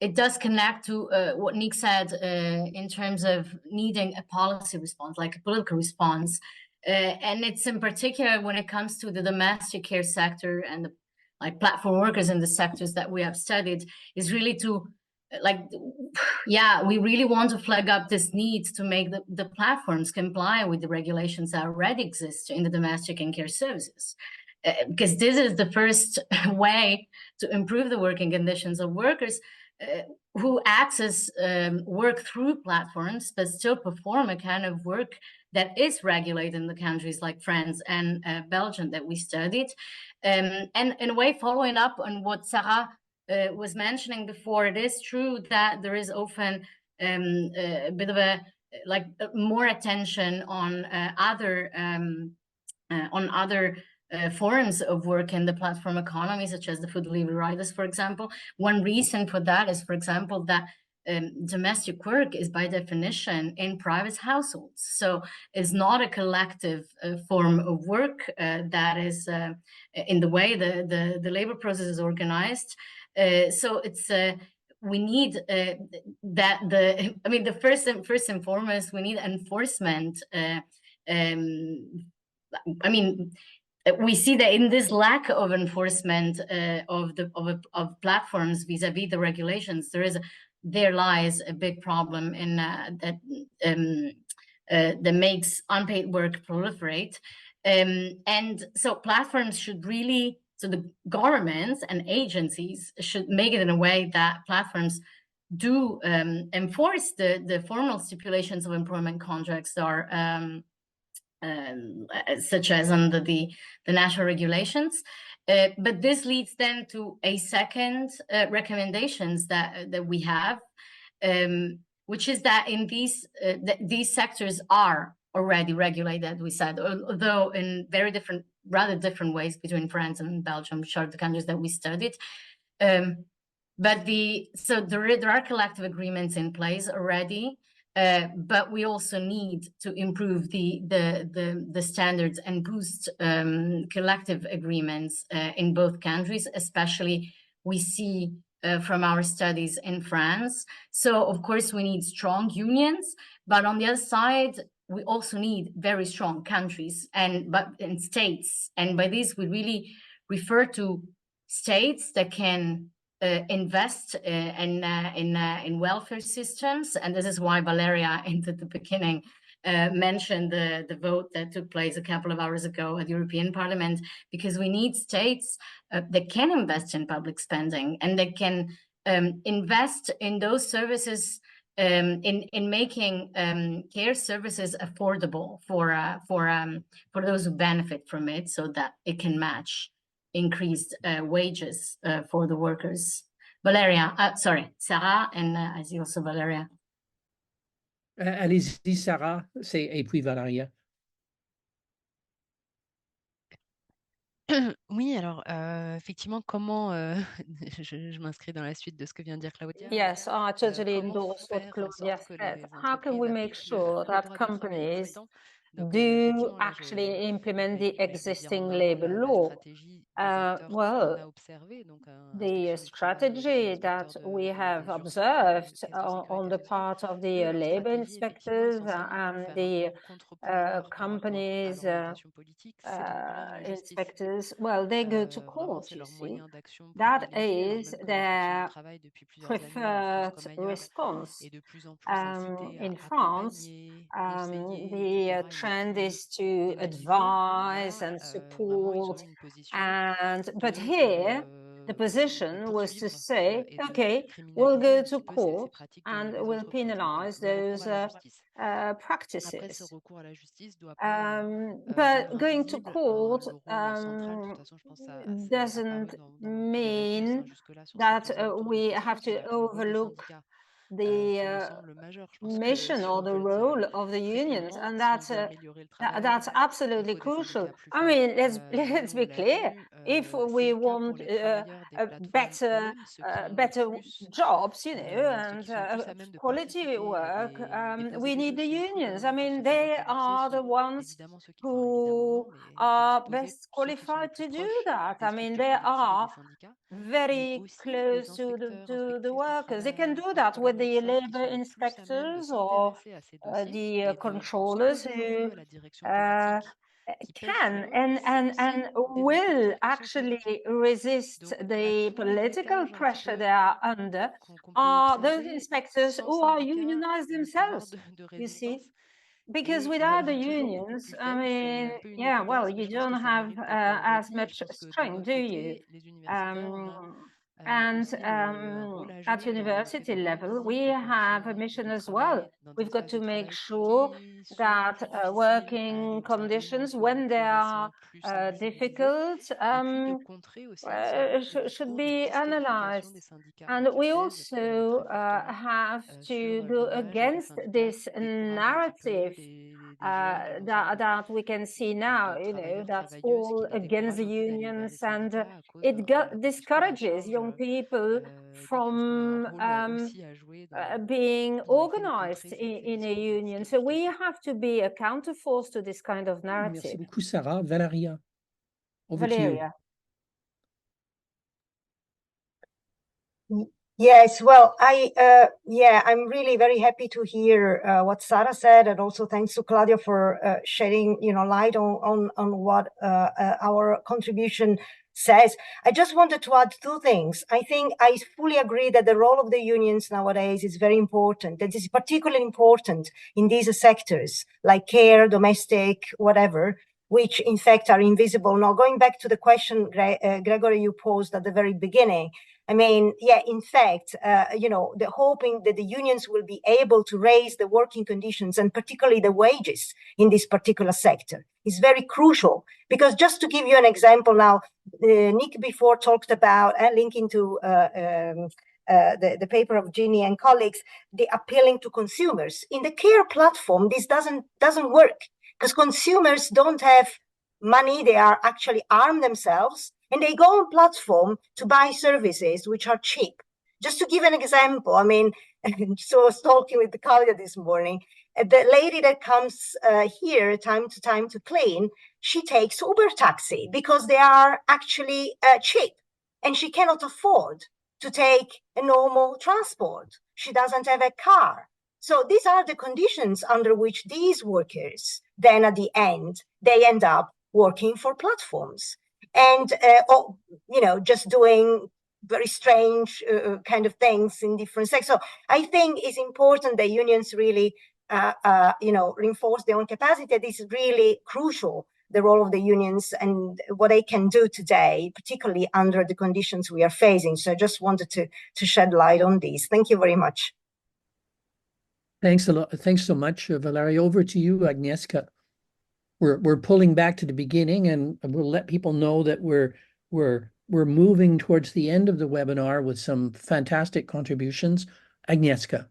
it does connect to what Nick said in terms of needing a policy response, like a political response. And it's in particular when it comes to the domestic care sector and the platform workers in the sectors that we have studied, is really to we really want to flag up this need to make the platforms comply with the regulations that already exist in the domestic and care services. Because this is the first way to improve the working conditions of workers who access work through platforms, but still perform a kind of work that is regulated in the countries like France and Belgium that we studied. And in a way, following up on what Sarah was mentioning before, it is true that there is often a bit of more attention on other forms of work in the platform economy, such as the food delivery riders, for example. One reason for that is, for example, that domestic work is by definition in private households. So it's not a collective form of work that is in the way the labor process is organized. So it's we need first and foremost, we need enforcement. We see that in this lack of enforcement of platforms vis-a-vis the regulations, there lies a big problem in that makes unpaid work proliferate. And so platforms should really So the governments and agencies should make it in a way that platforms do enforce the formal stipulations of employment contracts that are such as under the national regulations. But this leads then to a second recommendations that we have, which is that in these sectors are already regulated, we said, although in very different, rather different ways between France and Belgium, which are the countries that we studied. But there are collective agreements in place already, but we also need to improve the standards and boost collective agreements in both countries, especially we see from our studies in France. So of course we need strong unions, but on the other side, we also need very strong countries and states. And by this, we really refer to states that can invest in welfare systems. And this is why Valeria, in the beginning, mentioned the vote that took place a couple of hours ago at the European Parliament, because we need states that can invest in public spending and that can invest in those services, in making care services affordable for those who benefit from it, so that it can match increased wages for the workers. Valeria, sorry, Sarah, and I see also Valeria. Allez-y, Sarah, et puis Valeria. Oui, alors effectivement, comment je m'inscris dans la suite de ce que vient de dire Claudia. Yes, I totally endorse what Claudia said. How can we make sure that companies do actually implement the existing labor law? Well, the strategy that we have observed on the part of the labor inspectors and the companies inspectors, well, they go to court, you see. That is their preferred response. In France, the trend is to advise and support, but here the position was to say, okay, we'll go to court and we'll penalize those practices. But going to court doesn't mean that we have to overlook the mission or the role of the unions, and that's absolutely crucial. I mean, let's be clear. If we want better jobs, you know, and quality work, we need the unions. I mean, they are the ones who are best qualified to do that. I mean, they are very close to the workers. They can do that with the labor inspectors or the controllers who can and will actually resist the political pressure they are under, are those inspectors who are unionized themselves, you see. Because without the unions, I mean, yeah, well, you don't have as much strength, do you? At university level, we have a mission as well. We've got to make sure that working conditions, when they are difficult, should be analyzed. And we also have to go against this narrative that we can see now, you know, that's all against the unions, and it discourages young people from being organized in a union. So we have to be a counterforce to this kind of narrative. Merci beaucoup, Sarah. Valeria. Valeria. Yes, well, I'm really very happy to hear what Sarah said, and also thanks to Claudia for shedding, you know, light on what our contribution says. I just wanted to add two things. I think I fully agree that the role of the unions nowadays is very important. That is particularly important in these sectors like care, domestic, whatever, which in fact are invisible. Now, going back to the question, Gregory, you posed at the very beginning, I mean, yeah, in fact, the hoping that the unions will be able to raise the working conditions and particularly the wages in this particular sector is very crucial. Because just to give you an example now, Nick before talked about, linking to the paper of Ginny and colleagues, the appealing to consumers. In the care platform, this doesn't work because consumers don't have money. They are actually armed themselves and they go on platform to buy services which are cheap. Just to give an example, I mean, so I was talking with Claudia this morning. The lady that comes here time to time to clean, she takes Uber taxi because they are actually cheap and she cannot afford to take a normal transport. She doesn't have a car. So these are the conditions under which these workers, then at the end, they end up working for platforms and, just doing very strange kind of things in different sectors. So I think it's important that unions really, reinforce their own capacity. This is really crucial, the role of the unions and what they can do today, particularly under the conditions we are facing. So I just wanted to shed light on these. Thank you very much. Thanks a lot. Thanks so much, Valeria. Over to you, Agnieszka. We're pulling back to the beginning, and we'll let people know that we're moving towards the end of the webinar with some fantastic contributions. Agnieszka.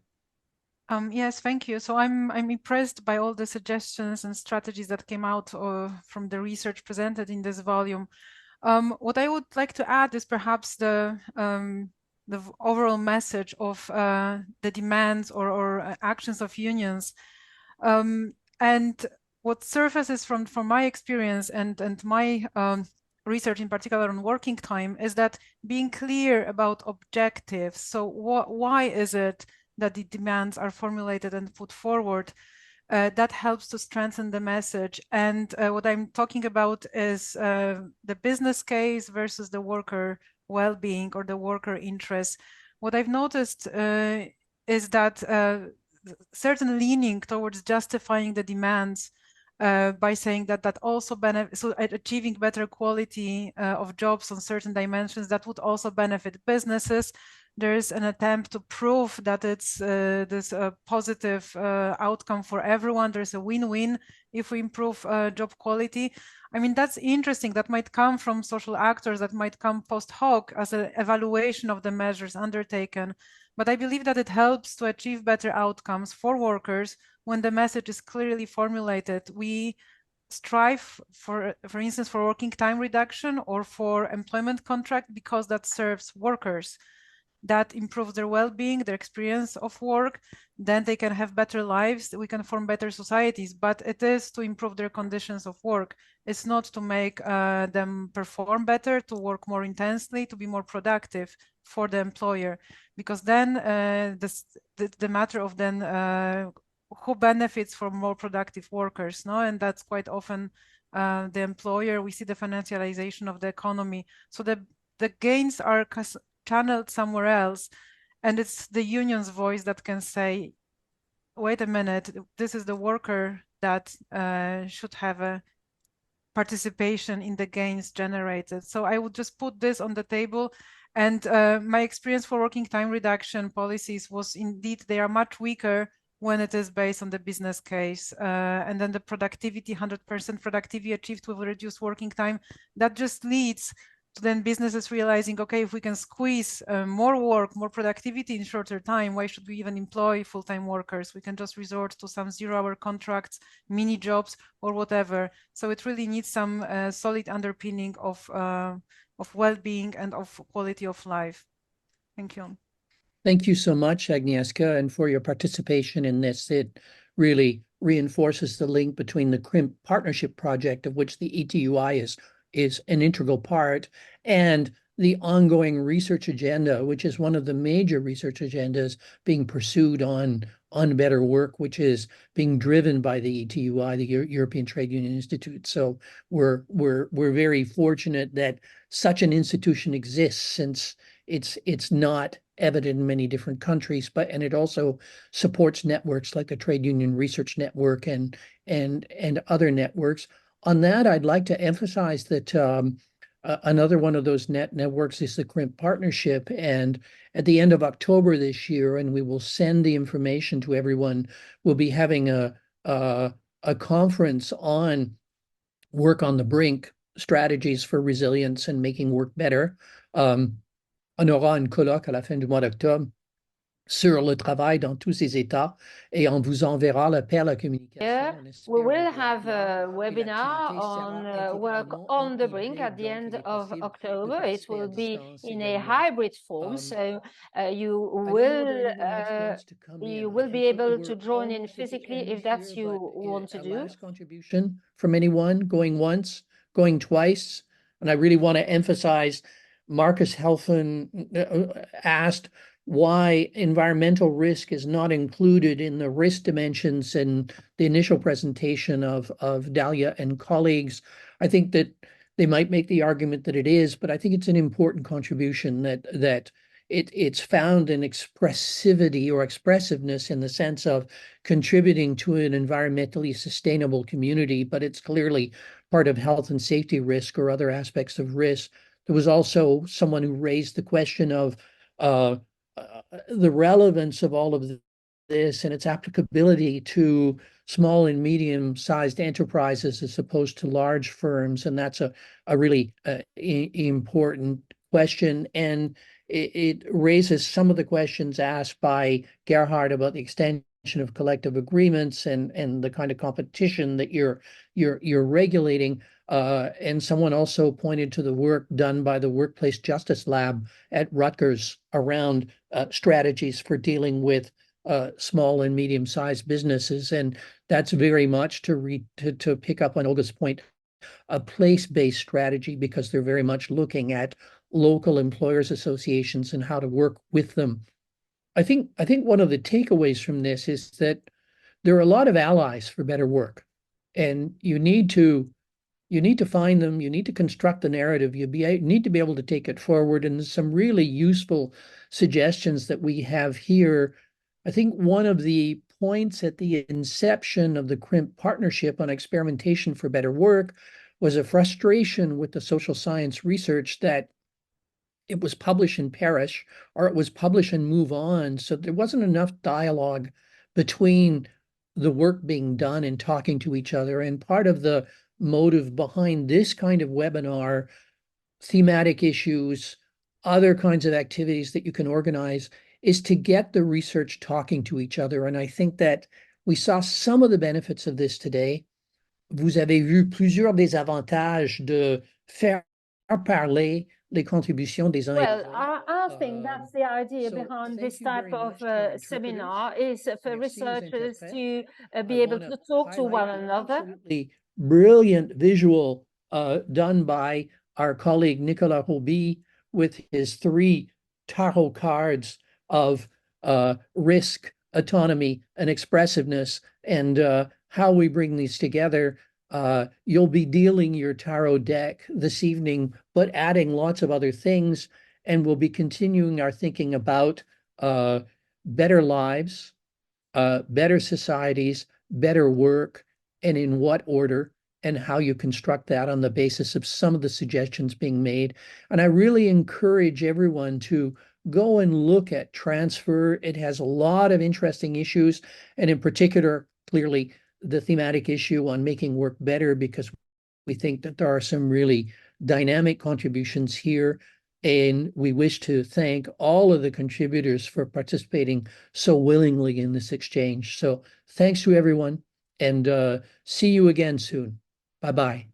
Yes, thank you. So I'm impressed by all the suggestions and strategies that came out from the research presented in this volume. What I would like to add is perhaps the overall message of the demands or actions of unions. And what surfaces from my experience and my research in particular on working time is that being clear about objectives. So why is it that the demands are formulated and put forward? That helps to strengthen the message. And what I'm talking about is the business case versus the worker well-being or the worker interests. What I've noticed is that certain leaning towards justifying the demands by saying that also benefits, so achieving better quality of jobs on certain dimensions, that would also benefit businesses. There is an attempt to prove that it's this positive outcome for everyone. There's a win-win if we improve job quality. I mean, that's interesting. That might come from social actors, that might come post hoc as an evaluation of the measures undertaken. But I believe that it helps to achieve better outcomes for workers when the message is clearly formulated. We strive for instance, for working time reduction or for employment contract because that serves workers. That improves their well-being, their experience of work, then they can have better lives, we can form better societies, but it is to improve their conditions of work. It's not to make them perform better, to work more intensely, to be more productive for the employer, because then the matter of then who benefits from more productive workers, no? And that's quite often the employer. We see the financialization of the economy. So the gains are channeled somewhere else, and it's the union's voice that can say, wait a minute, this is the worker that should have a participation in the gains generated. So I would just put this on the table. And my experience for working time reduction policies was indeed they are much weaker when it is based on the business case. And then the productivity, 100% productivity achieved with reduced working time, that just leads to then businesses realizing, okay, if we can squeeze more work, more productivity in shorter time, why should we even employ full-time workers? We can just resort to some zero-hour contracts, mini jobs, or whatever. So it really needs some solid underpinning of well-being and of quality of life. Thank you. Thank you so much, Agnieszka, and for your participation in this. It really reinforces the link between the CRIMT Partnership project, of which the ETUI is an integral part, and the ongoing research agenda, which is one of the major research agendas being pursued on better work, which is being driven by the ETUI, the European Trade Union Institute. So we're very fortunate that such an institution exists, since it's not evident in many different countries, and it also supports networks like the Trade Union Research Network and other networks. on that, I'd like to emphasize that another one of those networks is the CRIMT Partnership. And at the end of October this year, and we will send the information to everyone, we'll be having a conference on work on the brink, strategies for resilience and making work better. On aura une colloque à la fin du mois d'octobre sur le travail dans tous ses états et on vous enverra la paire la communication. Yeah, we will have a webinar on work on the brink at the end of October. It will be in a hybrid form, so you will be able to join in physically if that's you want to do. Last contribution from anyone going once, going twice, and I really want to emphasize Marcus Helfen asked why environmental risk is not included in the risk dimensions in the initial presentation of Dalia and colleagues. I think that they might make the argument that it is, but I think it's an important contribution that it's found in expressivity or expressiveness in the sense of contributing to an environmentally sustainable community, but it's clearly part of health and safety risk or other aspects of risk. There was also someone who raised the question of the relevance of all of this and its applicability to small and medium-sized enterprises as opposed to large firms. And that's a really important question. And it raises some of the questions asked by Gerhard about the extension of collective agreements and the kind of competition that you're regulating. And someone also pointed to the work done by the Workplace Justice Lab at Rutgers around strategies for dealing with small and medium-sized businesses. And that's very much to pick up on Olga's point, a place-based strategy, because they're very much looking at local employers associations and how to work with them. I think one of the takeaways from this is that there are a lot of allies for better work, and you need to find them. You need to construct the narrative. You need to be able to take it forward. And there's some really useful suggestions that we have here. I think one of the points at the inception of the CRIMT Partnership on Experimentation for Better Work was a frustration with the social science research that it was published and perish, or it was published and move on. So there wasn't enough dialogue between the work being done and talking to each other. And part of the motive behind this kind of webinar, thematic issues, other kinds of activities that you can organize, is to get the research talking to each other. And I think that we saw some of the benefits of this today. Vous avez vu plusieurs des avantages de faire parler les contributions des uns et des autres. Well, I think that's the idea behind this type of seminar, is for researchers to be able to talk to one another. Absolutely brilliant visual done by our colleague Nicolas Roby with his 3 tarot cards of risk, autonomy, and expressiveness, and how we bring these together. You'll be dealing your tarot deck this evening, but adding lots of other things, and we'll be continuing our thinking about better lives, better societies, better work, and in what order, and how you construct that on the basis of some of the suggestions being made. And I really encourage everyone to go and look at transfer. It has a lot of interesting issues, and in particular, clearly, the thematic issue on making work better, because we think that there are some really dynamic contributions here. And we wish to thank all of the contributors for participating so willingly in this exchange. So thanks to everyone, and see you again soon. Bye-bye.